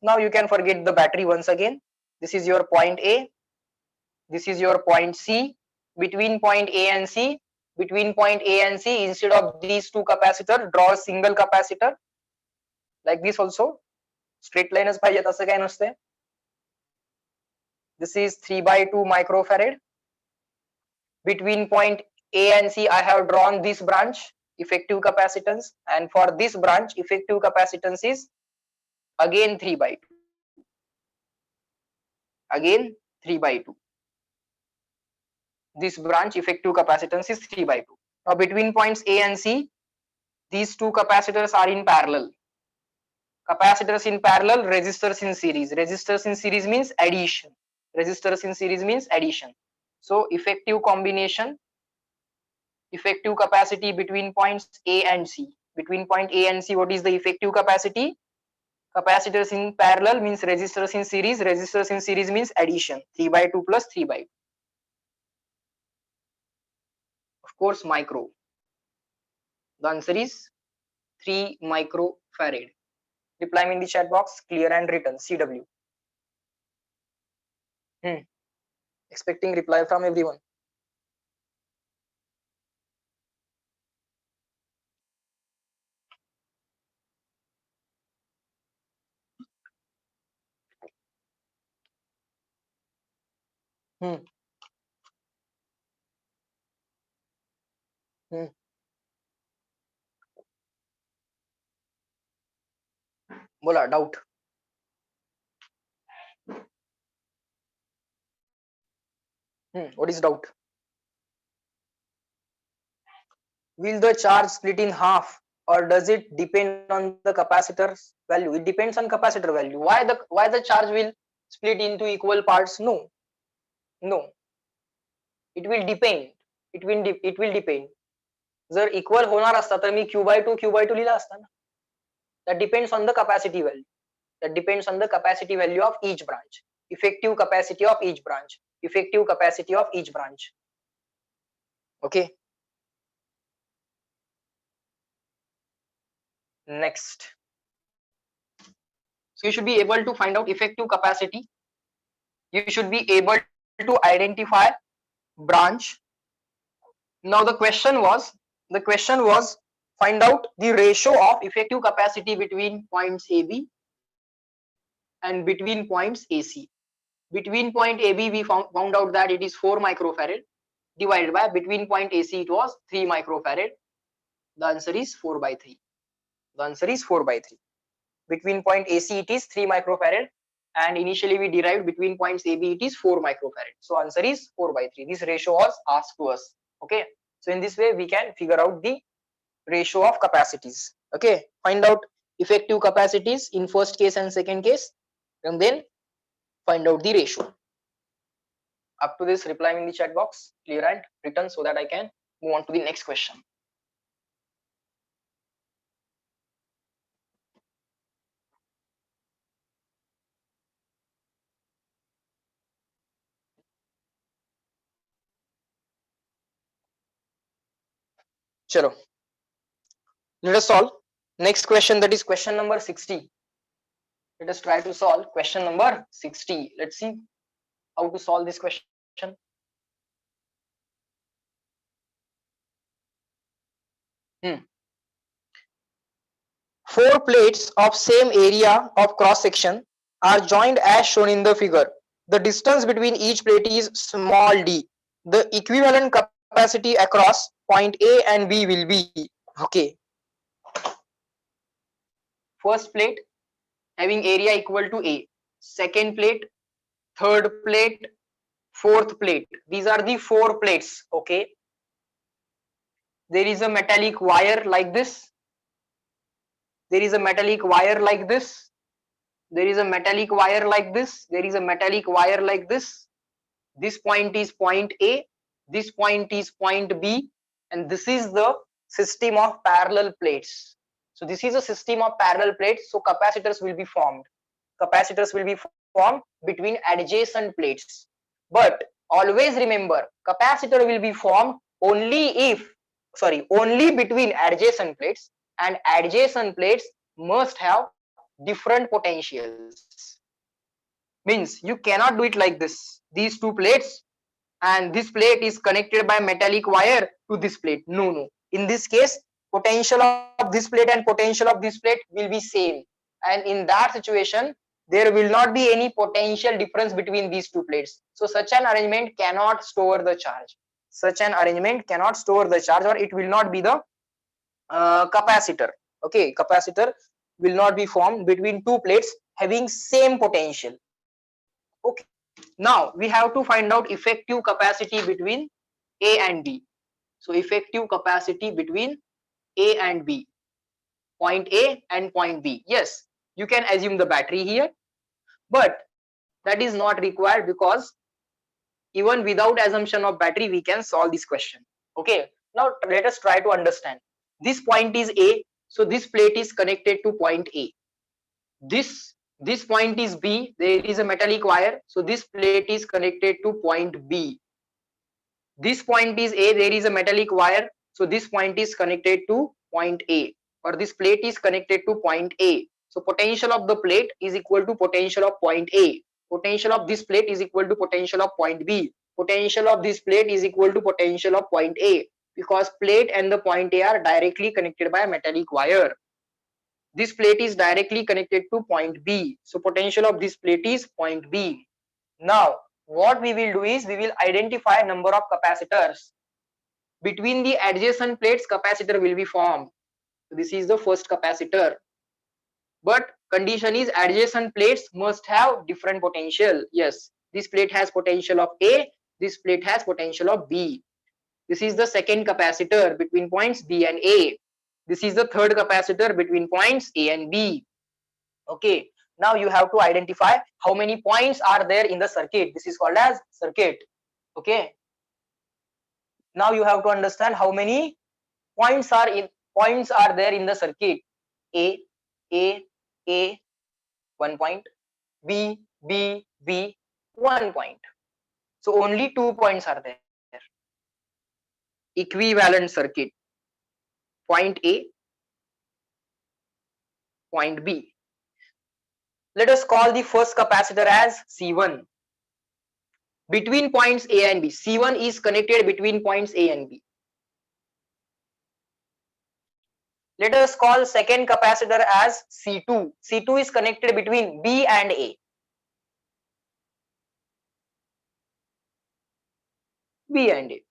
Now you can forget the battery once again. This is your point A. This is your point C. Between point A and C, instead of these two capacitors, draw a single capacitor like this also. Straight line is पाहिजे तसं काय नसते. This is 3 by 2 microfarad. Between point A and C, I have drawn this branch, effective capacitance, and for this branch, effective capacitance is again 3 by 2. Again 3 by 2. This branch effective capacitance is 3 by 2. Now between points A and C, these two capacitors are in parallel. Capacitors in parallel, resistors in series. Resistors in series means addition. Resistors in series means addition. So effective combination, effective capacity between points A and C. Between point A and C, what is the effective capacity? Capacitors in parallel means resistors in series. Resistors in series means addition. 3 by 2 plus 3 by 2. Of course, micro. The answer is 3 microfarad. Reply me in the chat box, clear and written, CW. Expecting reply from everyone. बोला doubt. What is doubt? Will the charge split in half, or does it depend on the capacitor's value? It depends on capacitor value. Why the charge will split into equal parts? No. It will depend. It will depend. जर equal होणार असता तर मी Q by 2 लिहिला असता ना. That depends on the capacity value. That depends on the capacity value of each branch. Effective capacity of each branch. Effective capacity of each branch. Okay. Next. So you should be able to find out effective capacity. You should be able to identify branch. Now the question was find out the ratio of effective capacity between points AB and between points AC. Between point AB we found out that it is 4 microfarad divided by between point AC it was 3 microfarad. The answer is 4 by 3. The answer is 4 by 3. Between point AC it is 3 microfarad and initially we derived between points AB it is 4 microfarad. So answer is 4 by 3. This ratio was asked to us. Okay. So in this way we can figure out the ratio of capacities. Okay, find out effective capacities in first case and second case, and then find out the ratio. Up to this, reply in the chat box, clear and written, so that I can move on to the next question. Chalo, let us solve next question, that is question number 60. Let us try to solve question number 60. Let's see how to solve this question. Four plates of same area of cross section are joined as shown in the figure. The distance between each plate is small d. The equivalent capacity across point A and B will be, okay, first plate having area equal to A, second plate, third plate, fourth plate. These are the four plates. Okay, there is a metallic wire like this, there is a metallic wire like this, there is a metallic wire like this, there is a metallic wire like this. This point is point A, this point is point B, and this is the system of parallel plates. So this is a system of parallel plates, so capacitors will be formed. Capacitors will be formed between adjacent plates. But always remember, capacitor will be formed only between adjacent plates, and adjacent plates must have different potentials. Means you cannot do it like this, these two plates and this plate is connected by metallic wire to this plate. No, in this case potential of this plate and potential of this plate will be same, and in that situation there will not be any potential difference between these two plates. So such an arrangement cannot store the charge. Such an arrangement cannot store the charge, or it will not be the capacitor. Okay, capacitor will not be formed between two plates having same potential. Okay, now we have to find out effective capacity between A and B. So effective capacity between A and B, point A and point B. Yes, you can assume the battery here, but that is not required, because even without assumption of battery we can solve this question. Okay, now let us try to understand. This point is A, so this plate is connected to point A. This point is B, there is a metallic wire, so this plate is connected to point B. This point is A, there is a metallic wire, so this point is connected to point A, or this plate is connected to point A. So potential of the plate is equal to potential of point A. Potential of this plate is equal to potential of point B. Potential of this plate is equal to potential of point A, because plate and the point A are directly connected by a metallic wire. This plate is directly connected to point B, so potential of this plate is point B. Now what we will do is we will identify number of capacitors. Between the adjacent plates capacitor will be formed. So this is the first capacitor, but condition is adjacent plates must have different potential. Yes, this plate has potential of A, this plate has potential of B. This is the second capacitor between points B and A. This is the third capacitor between points A and B. Okay, now you have to identify how many points are there in the circuit. This is called as circuit. Okay, now you have to understand how many points are there in the circuit. A, 1 point, B, 1 point. So only 2 points are there. Equivalent circuit, point A, point B. Let us call the first capacitor as C1. Between points A and B, C1 is connected between points A and B. Let us call second capacitor as C2. C2 is connected between B and A. B and A.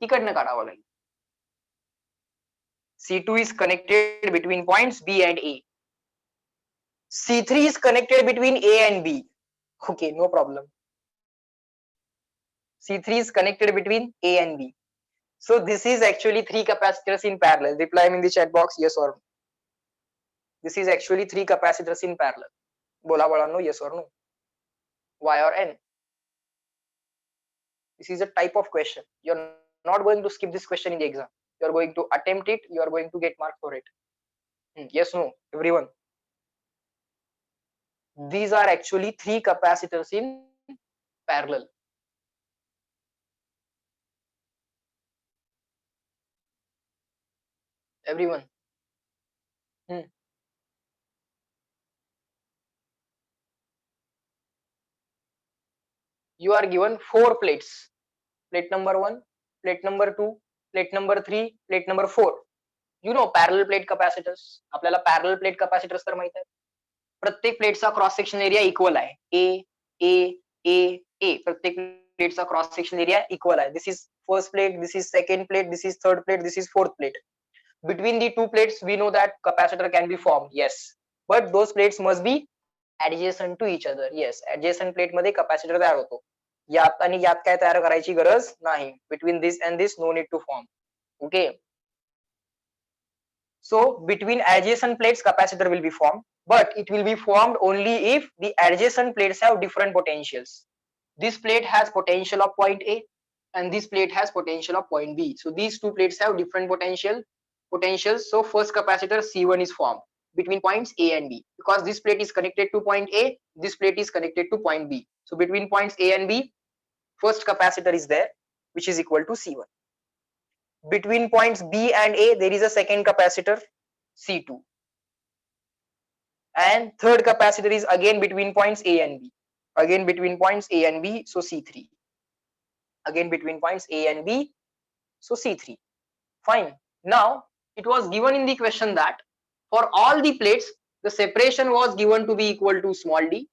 तिकडनं काढावं लागेल. C2 is connected between points B and A. C3 is connected between A and B. Okay, no problem. C3 is connected between A and B. So this is actually 3 capacitors in parallel. Reply me in the chat box, yes or no. This is actually 3 capacitors in parallel. Bola बाळांनो, yes or no. Y or N. This is a type of question. You're not going to skip this question in the exam. You're going to attempt it. You are going to get marks for it. Yes, no, everyone. These are actually 3 capacitors in parallel. Everyone. You are given 4 plates. Plate number 1, plate number 2, plate number 3, plate number 4. You know parallel plate capacitors. आपल्याला parallel plate capacitors तर माहित आहे. प्रत्येक प्लेटचा cross section area equal आहे. ए प्रत्येक प्लेटचा cross section area equal आहे. This is first plate, this is second plate, this is third plate, this is fourth plate. Between the two plates we know that capacitor can be formed. Yes, but those plates must be adjacent to each other. Yes, adjacent plate मध्ये capacitor तयार होतो. यात आणि यात काय तयार करायची गरज नाही. Between this and this no need to form. Okay. So between adjacent plates capacitor will be formed, but it will be formed only if the adjacent plates have different potentials. This plate has potential of point A and this plate has potential of point B. So these two plates have different potentials. So first capacitor C1 is formed between points A and B because this plate is connected to point A, this plate is connected to point B. So between points A and B, first capacitor is there, which is equal to C1. Between points B and A, there is a second capacitor C2. And third capacitor is again between points A and B. Again between points A and B, so C3. Again between points A and B, so C3. Fine. Now, it was given in the question that for all the plates, the separation was given to be equal to small d.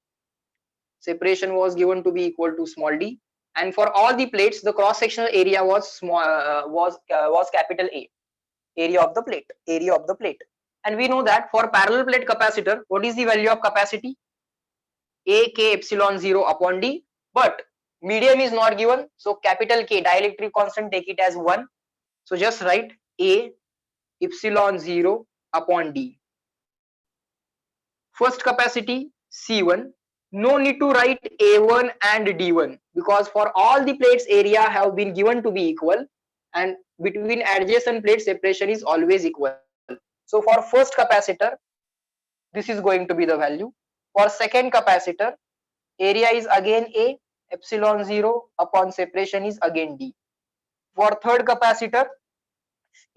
Separation was given to be equal to small d. And for all the plates, the cross-sectional area was small, was capital A. Area of the plate. And we know that for parallel plate capacitor, what is the value of capacity? A k epsilon 0 upon d. But medium is not given, so capital K dielectric constant, take it as 1. So just write A epsilon 0 upon d. First capacity C1. No need to write A1 and D1 because for all the plates area have been given to be equal and between adjacent plates separation is always equal. So for first capacitor, this is going to be the value. For second capacitor, area is again A, epsilon 0 upon separation is again D. For third capacitor,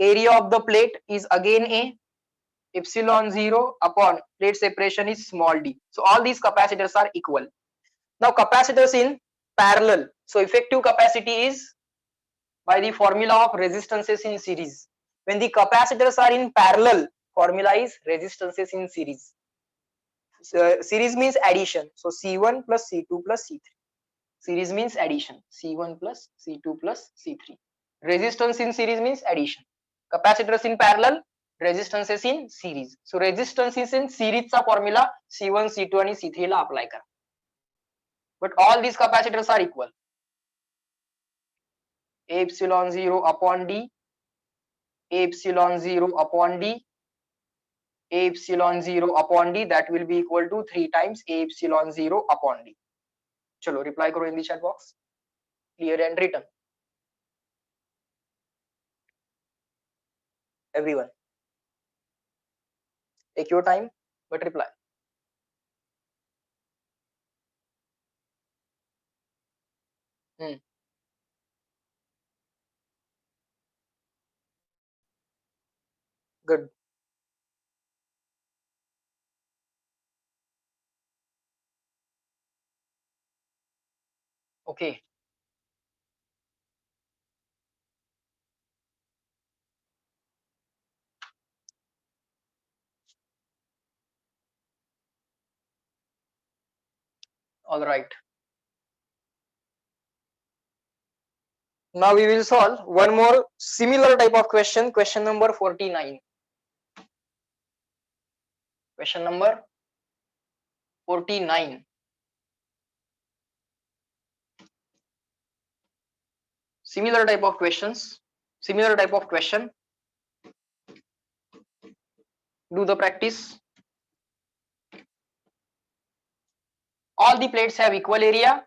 area of the plate is again A, epsilon 0 upon plate separation is small d. So all these capacitors are equal. Now capacitors in parallel. So effective capacity is by the formula of resistances in series. When the capacitors are in parallel, formula is resistances in series. Series means addition. So C1 plus C2 plus C3. Series means addition. C1 plus C2 plus C3. Resistance in series means addition. Capacitors in parallel, resistances in series. So resistances in series चा formula C1, C2 आणि C3 ला apply करा. But all these capacitors are equal. A epsilon 0 upon D, A epsilon 0 upon D, A epsilon 0 upon D, that will be equal to 3 times A epsilon 0 upon D. चलो reply करो in the chat box. Clear and written. Everyone. Take your time, but reply. Good. Okay. All right. Now we will solve one more similar type of question. Question number 49. Question number 49. Similar type of questions. Similar type of question. Do the practice. All the plates have equal area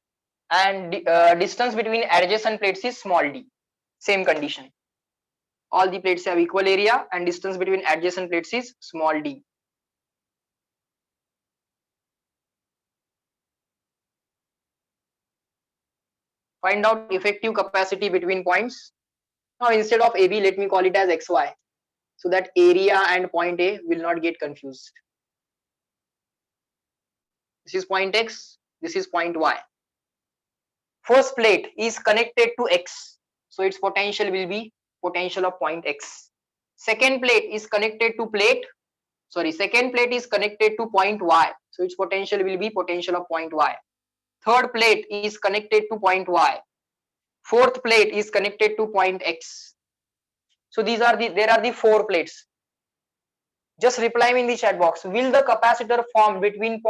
and distance between adjacent plates is small d. Same condition. All the plates have equal area and distance between adjacent plates is small d. Find out effective capacity between points. Now instead of AB, let me call it as XY, so that area and point A will not get confused. This is point X, this is point Y. First plate is connected to X, so its potential will be potential of point X. Second plate is connected to second plate is connected to point Y, so its potential will be potential of point Y. Third plate is connected to point Y. Fourth plate is connected to point X. So there are the 4 plates. Just reply me in the chat box. Will the capacitor form between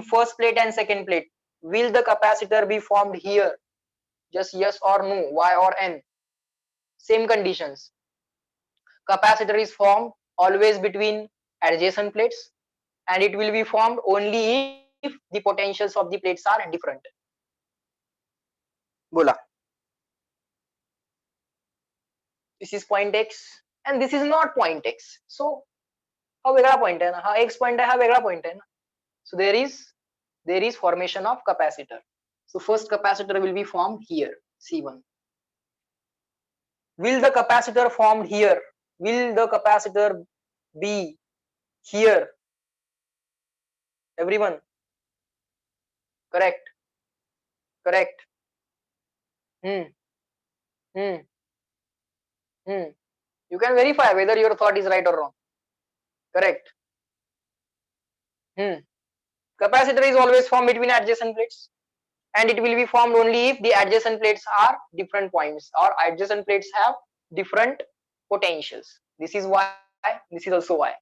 first plate and second plate? Will the capacitor be formed here? Just yes or no, Y or N. Same conditions. Capacitor is formed always between adjacent plates, and it will be formed only if the potentials of the plates are different. Bola. This is point X and this is not point X. So हा वेगळा point आहे ना, हा X point आहे, हा वेगळा point आहे ना. So there is formation of capacitor. So first capacitor will be formed here, C1. Will the capacitor formed here? Will the capacitor be here? Everyone? Correct. Correct. You can verify whether your thought is right or wrong. Correct. Capacitor is always formed between adjacent plates, and it will be formed only if the adjacent plates are different points or adjacent plates have different potentials. This is Y, this is also Y.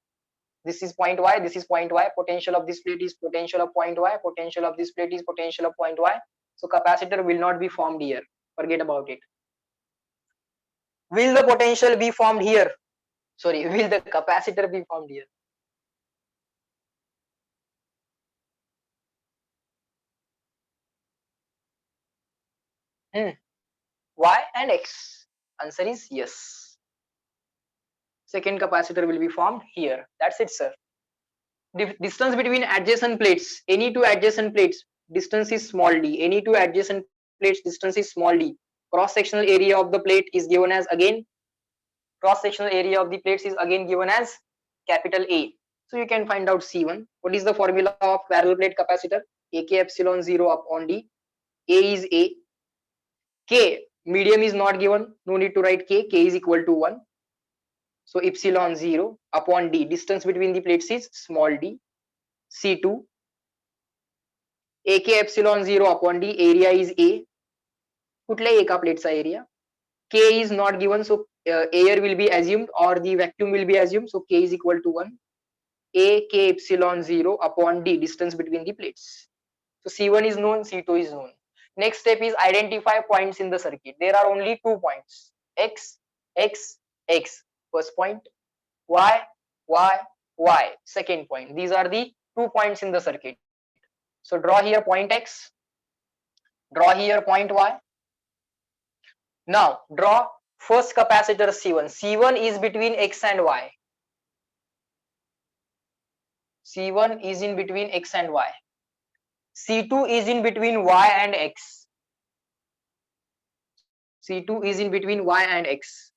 This is point Y, this is point Y. Potential of this plate is potential of point Y. Potential of this plate is potential of point Y. So capacitor will not be formed here. Forget about it. Will the potential be formed here? Sorry, will the capacitor be formed here? Y and X. Answer is yes. Second capacitor will be formed here. That's it, sir. Distance between adjacent plates, any two adjacent plates, distance is small d. Any two adjacent plates, distance is small d. Cross sectional area of the plate is given as cross sectional area of the plates is again given as capital A. So you can find out C1. What is the formula of parallel plate capacitor? AK epsilon 0 upon D. A is A. K, medium is not given. No need to write K. K is equal to 1. So epsilon 0 upon D. Distance between the plates is small d. C2. AK epsilon 0 upon D. Area is A. कुठल्याही एका प्लेटचा area. K is not given, so air will be assumed or the vacuum will be assumed. So K is equal to 1. A K epsilon 0 upon D, distance between the plates. So C1 is known, C2 is known. Next step is identify points in the circuit. There are only 2 points, X, X, X. First point, Y, Y, Y. Second point. These are the 2 points in the circuit. So draw here point X, draw here point Y. Now draw first capacitor C1. C1 is between X and Y. C1 is in between X and Y. C2 is in between Y and X. C2 is in between Y and X.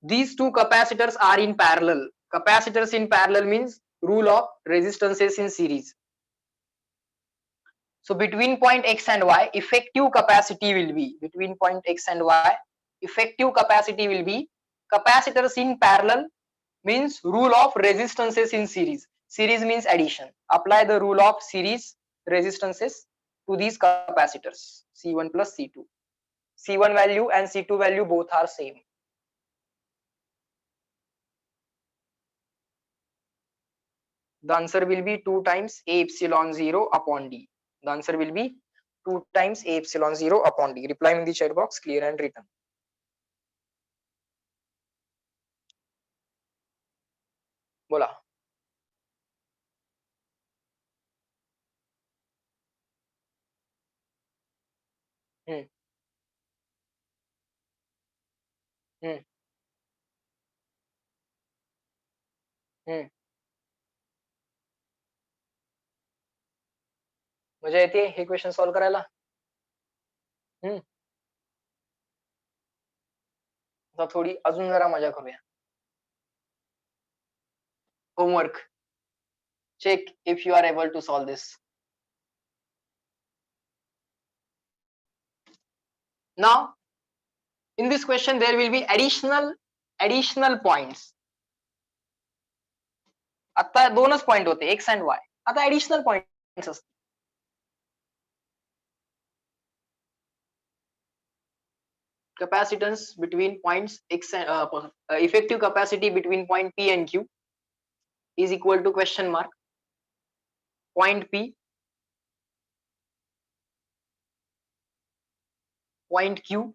These two capacitors are in parallel. Capacitors in parallel means rule of resistances in series. So between point X and Y, effective capacity will be between point X and Y. Effective capacity will be capacitors in parallel means rule of resistances in series. Series means addition. Apply the rule of series resistances to these capacitors C1 plus C2. C1 value and C2 value both are same. The answer will be 2 times A epsilon 0 upon D. The answer will be 2 times A epsilon 0 upon D. Reply in the chat box, clear and written. हम्म हम्म हम्म मजा येते हे question solve करायला. हम्म आता थोडी अजून जरा मजा करूया. Homework. Check if you are able to solve this. Now, in this question, there will be additional points. आता दोनच पॉइंट होते x and y. आता additional points असतात. Capacitance between points x and effective capacity between point P and Q is equal to question mark point P, point Q,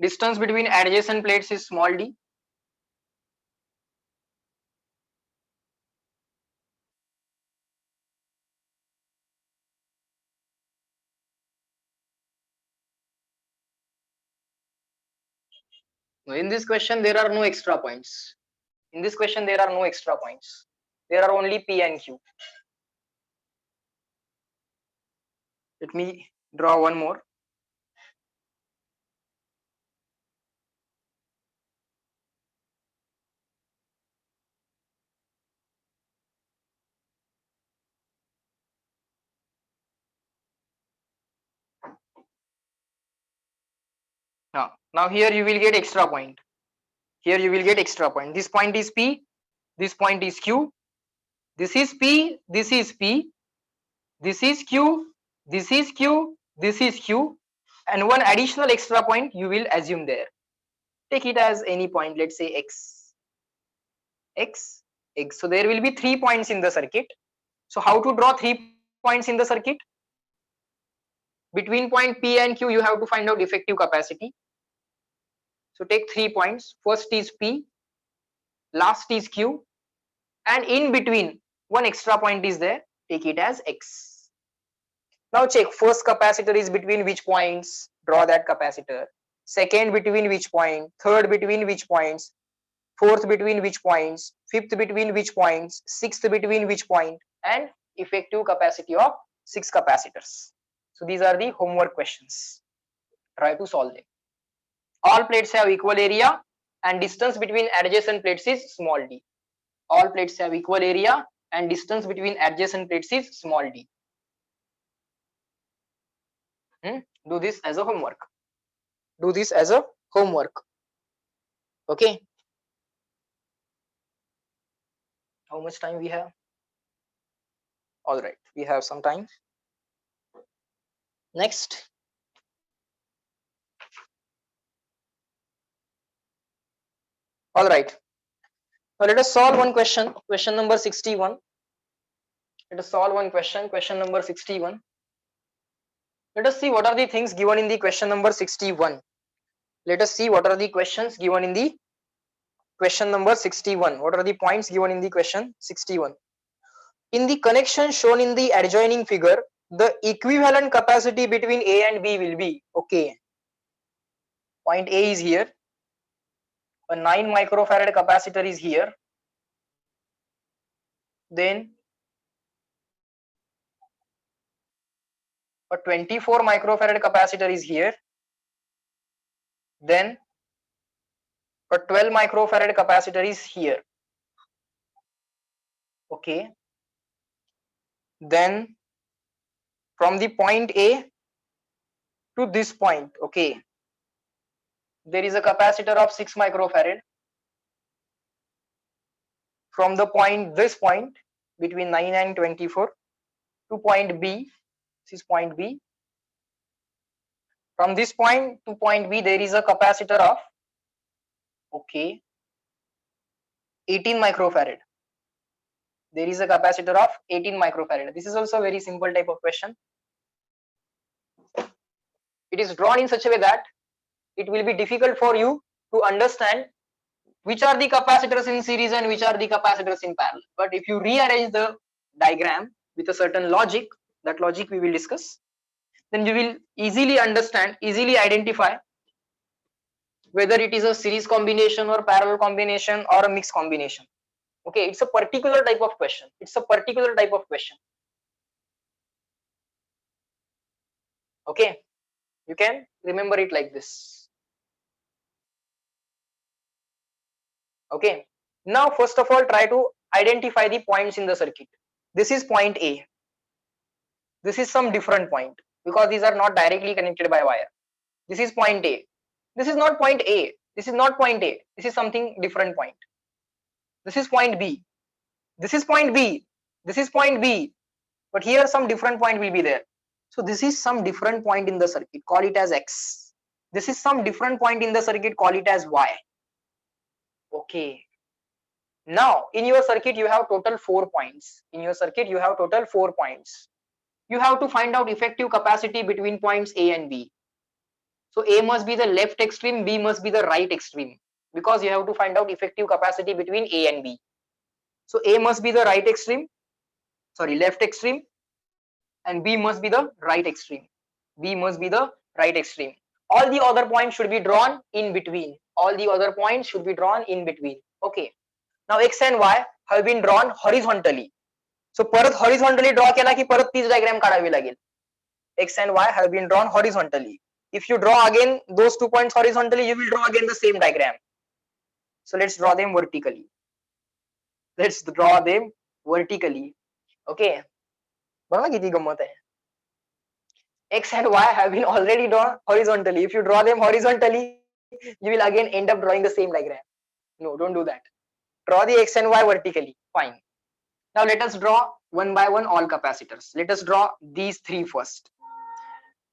distance between adjacent plates is small d, in this question there are no extra points. In this question there are no extra points. There are only P and Q. Let me draw one more. Now here you will get extra point. Here you will get extra point. This point is P, this point is Q, this is P, this is P, this is Q, this is Q, this is Q, and one additional extra point you will assume there. Take it as any point, let's say X, X, X. So there will be 3 points in the circuit. So how to draw 3 points in the circuit? Between point P and Q you have to find out effective capacity. So take 3 points. First is P, last is Q, and in between one extra point is there. Take it as X. Now check, first capacitor is between which points? Draw that capacitor. Second between which point? Third between which points? Fourth between which points? Fifth between which points? Sixth between which point? And effective capacity of 6 capacitors. So these are the homework questions. Try to solve them. All plates have equal area and distance between adjacent plates is small d. All plates have equal area and distance between adjacent plates is small d. Do this as a homework. Do this as a homework. Okay. How much time we have? All right, we have some time. Next. All right. Now let us solve one question. Question number 61. Let us solve one question. Question number 61. Let us see what are the things given in the question number 61. Let us see what are the questions given in the question number 61. What are the points given in the question 61? In the connection shown in the adjoining figure, the equivalent capacity between A and B will be, okay, point A is here, a 9 microfarad capacitor is here, then a 24 microfarad capacitor is here, then a 12 microfarad capacitor is here. Okay, then from the point A to this point, okay, there is a capacitor of 6 microfarad. From the point, this point between 9 and 24 to point B, this is point B. From this point to point B there is a capacitor of, okay, 18 microfarad. There is a capacitor of 18 microfarad. This is also a very simple type of question. It is drawn in such a way that it will be difficult for you to understand which are the capacitors in series and which are the capacitors in parallel. But if you rearrange the diagram with a certain logic, that logic we will discuss, then you will easily understand, easily identify whether it is a series combination or parallel combination or a mixed combination. Okay, it's a particular type of question. It's a particular type of question. Okay, you can remember it like this. Okay, now first of all try to identify the points in the circuit. This is point A. This is some different point because these are not directly connected by wire. This is point A. This is not point A. This is not point A. This is something different point. This is point B. This is point B. This is point B. But here some different point will be there. So this is some different point in the circuit. Call it as X. This is some different point in the circuit. Call it as Y. Okay. Now in your circuit you have total 4 points. In your circuit you have total 4 points. You have to find out effective capacity between points A and B. So A must be the left extreme, B must be the right extreme, because you have to find out effective capacity between A and B. So A must be the right extreme, sorry, left extreme, and B must be the right extreme. B must be the right extreme. All the other points should be drawn in between. All the other points should be drawn in between. Okay. Now X and Y have been drawn horizontally. So परत horizontally draw केला की परत तीच diagram काढावी लागेल. X and Y have been drawn horizontally. If you draw again those 2 points horizontally, you will draw again the same diagram. So let's draw them vertically. Let's draw them vertically. Okay. बघा किती गंमत आहे. X and Y have been already drawn horizontally. If you draw them horizontally, you will again end up drawing the same diagram. No, don't do that. Draw the X and Y vertically. Fine. Now let us draw one by one all capacitors. Let us draw these 3 first.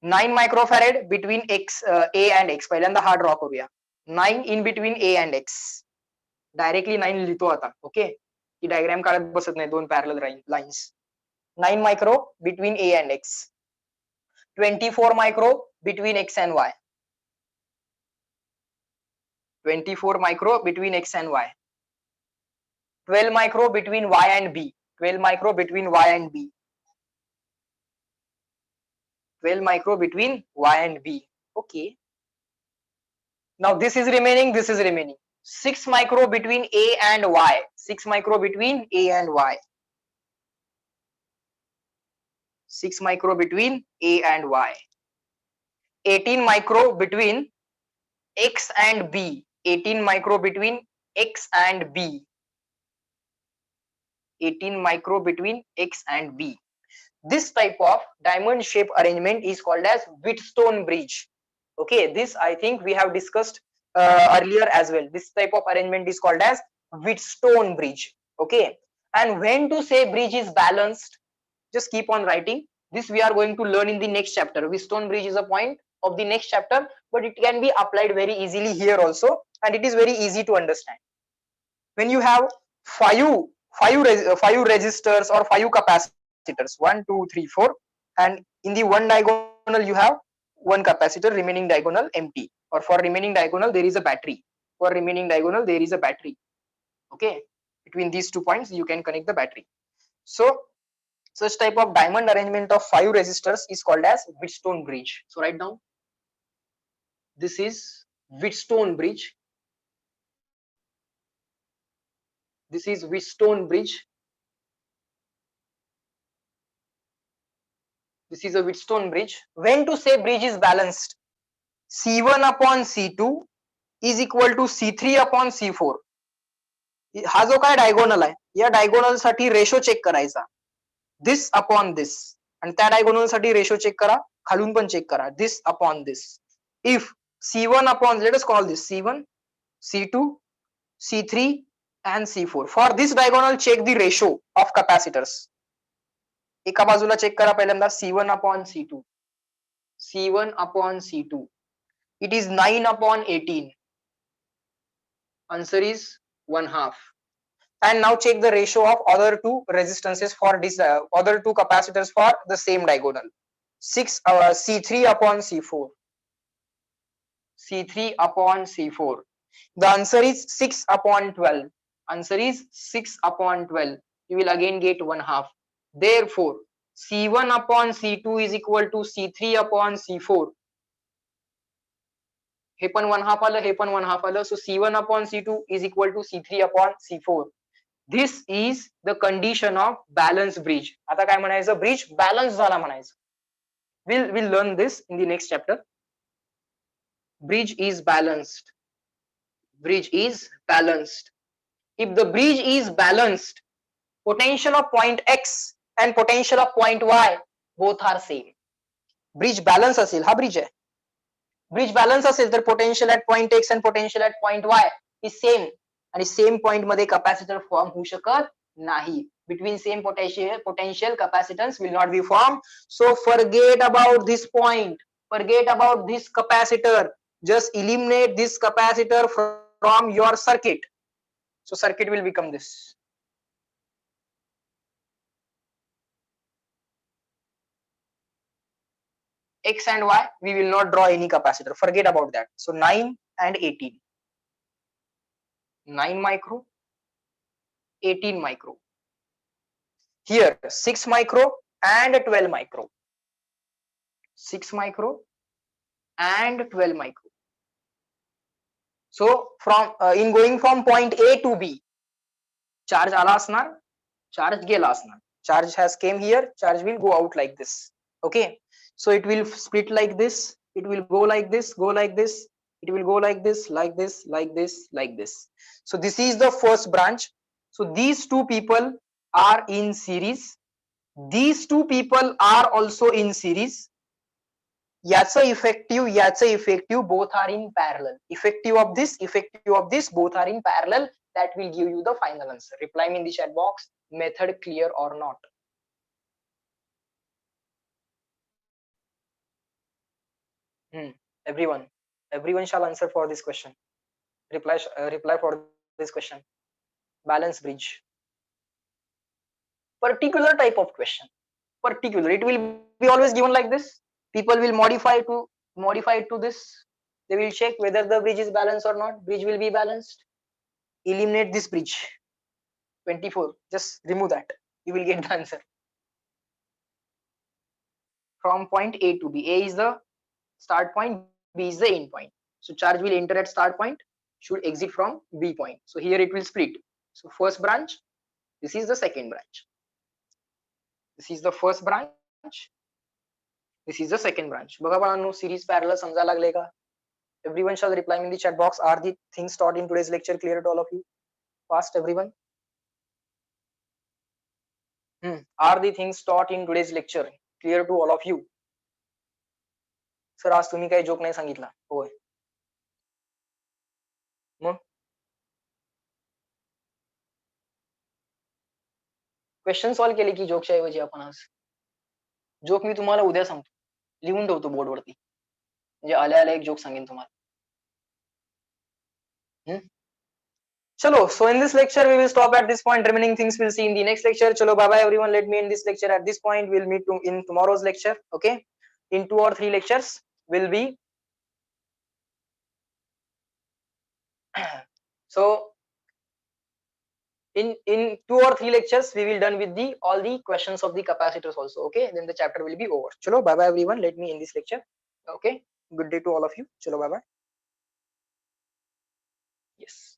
9 microfarad between X, A and X. पहिल्यांदा हा draw करूया. 9 in between A and X. Directly 9 लिहितो आता. Okay. ही diagram काढत बसत नाही, दोन parallel lines. 9 micro between A and X. 24 micro between X and Y. 24 micro between X and Y. 12 micro between Y and B. 12 micro between Y and B. 12 micro between Y and B. Okay. Now this is remaining, this is remaining. 6 micro between A and Y. 6 micro between A and Y. 6 micro between A and Y. 18 micro between X and B. 18 micro between X and B. 18 micro between X and B. This type of diamond shape arrangement is called as Wheatstone bridge. Okay, this I think we have discussed earlier as well. This type of arrangement is called as Wheatstone bridge. Okay, and when to say bridge is balanced, just keep on writing. This we are going to learn in the next chapter. Wheatstone bridge is a point of the next chapter, but it can be applied very easily here also, and it is very easy to understand. When you have five resistors or 5 capacitors, 1, 2, 3, 4, and in the one diagonal you have one capacitor, remaining diagonal empty, or for remaining diagonal there is a battery. For remaining diagonal there is a battery. Okay, between these 2 points you can connect the battery. So such type of diamond arrangement of 5 resistors is called as Wheatstone bridge. So write down, this is Wheatstone bridge. This is Wheatstone bridge. This is a Wheatstone bridge. When to say bridge is balanced? C1 upon C2 is equal to C3 upon C4. हा जो काय diagonal आहे, या diagonal साठी ratio check करायचा, this upon this, आणि त्या diagonal साठी रेशो चेक करा, खालून पण चेक करा, this upon this. If C1 upon, let us call this C1, C2, C3 and C4. For this diagonal check the ratio of capacitors. एका बाजूला चेक करा पहिल्यांदा C1 upon C2. C1 upon C2. It is 9 upon 18. Answer is 1/2. And now check the ratio of other 2 resistances for this other 2 capacitors for the same diagonal. C3 upon C4. C3 upon C4. The answer is 6 upon 12. Answer is 6 upon 12. You will again get 1/2. Therefore, C1 upon C2 is equal to C3 upon C4. हे पण 1/2 आलं, हे पण 1/2 आलं. So C1 upon C2 is equal to C3 upon C4. This is the condition of balance bridge. आता काय म्हणायचं? Bridge balance झाला म्हणायचं. We'll learn this in the next chapter. Bridge is balanced. Bridge is balanced. If the bridge is balanced, potential of point X and potential of point Y both are same. Bridge balance असेल, हा bridge आहे. Bridge balance असेल तर potential at point X and potential at point Y is same. आणि same point मध्ये capacitor form होऊ शकत नाही. Between same potential capacitance will not be formed. So forget about this point. Forget about this capacitor. Just eliminate this capacitor from your circuit. So circuit will become this. X and Y, we will not draw any capacitor. Forget about that. So 9 and 18. 9 micro, 18 micro. Here 6 micro and 12 micro. 6 micro and 12 micro. So from in going from point A to B, charge आला असणार, charge गेला असणार. Charge has came here, charge will go out like this. Okay, so it will split like this, it will go like this, go like this, it will go like this, like this, like this, like this. So this is the first branch. So these two people are in series. These two people are also in series. याचं effective both are in parallel. Effective of this both are in parallel. That will give you the final answer. Reply me in the chat box. Method clear or not? Everyone shall answer for this question. Reply for this question. Balance bridge. Particular type of question. Particular. It will be always given like this. People will modify it to this. They will check whether the bridge is balanced or not. Bridge will be balanced. Eliminate this bridge. 24. Just remove that. You will get the answer. From point A to B. A is the start point, B is the end point. So charge will enter at start point, should exit from B point. So here it will split. So first branch, this is the second branch. This is the first branch. This is the second branch. बघा बाळांनो, series parallel समजायला लागले का? Everyone shall reply me in the chat box. Are the things taught in today's lecture clear to all of you? Fast, everyone. Are the things taught in today's lecture clear to all of you? Sir आज तुम्ही काही joke नाही सांगितला. होय. मग question solve केले की जोकच्या ऐवजी आपण आज. जोक मी तुम्हाला उद्या सांगतो. लिहून ठेवतो बोर्डवरती. म्हणजे आल्या आल्या एक जोक सांगेन तुम्हाला. Chalo, so in this lecture we will stop at this point. Remaining things we'll see in the next lecture. Chalo, bye bye everyone. Let me end this lecture at this point. We'll meet in tomorrow's lecture. Okay, in 2 or 3 lectures will be so in 2 or 3 lectures we will done with the all the questions of the capacitors also. Okay, then the chapter will be over. Chalo, bye bye everyone. Let me end this lecture. Okay, good day to all of you. Chalo, bye bye. Yes.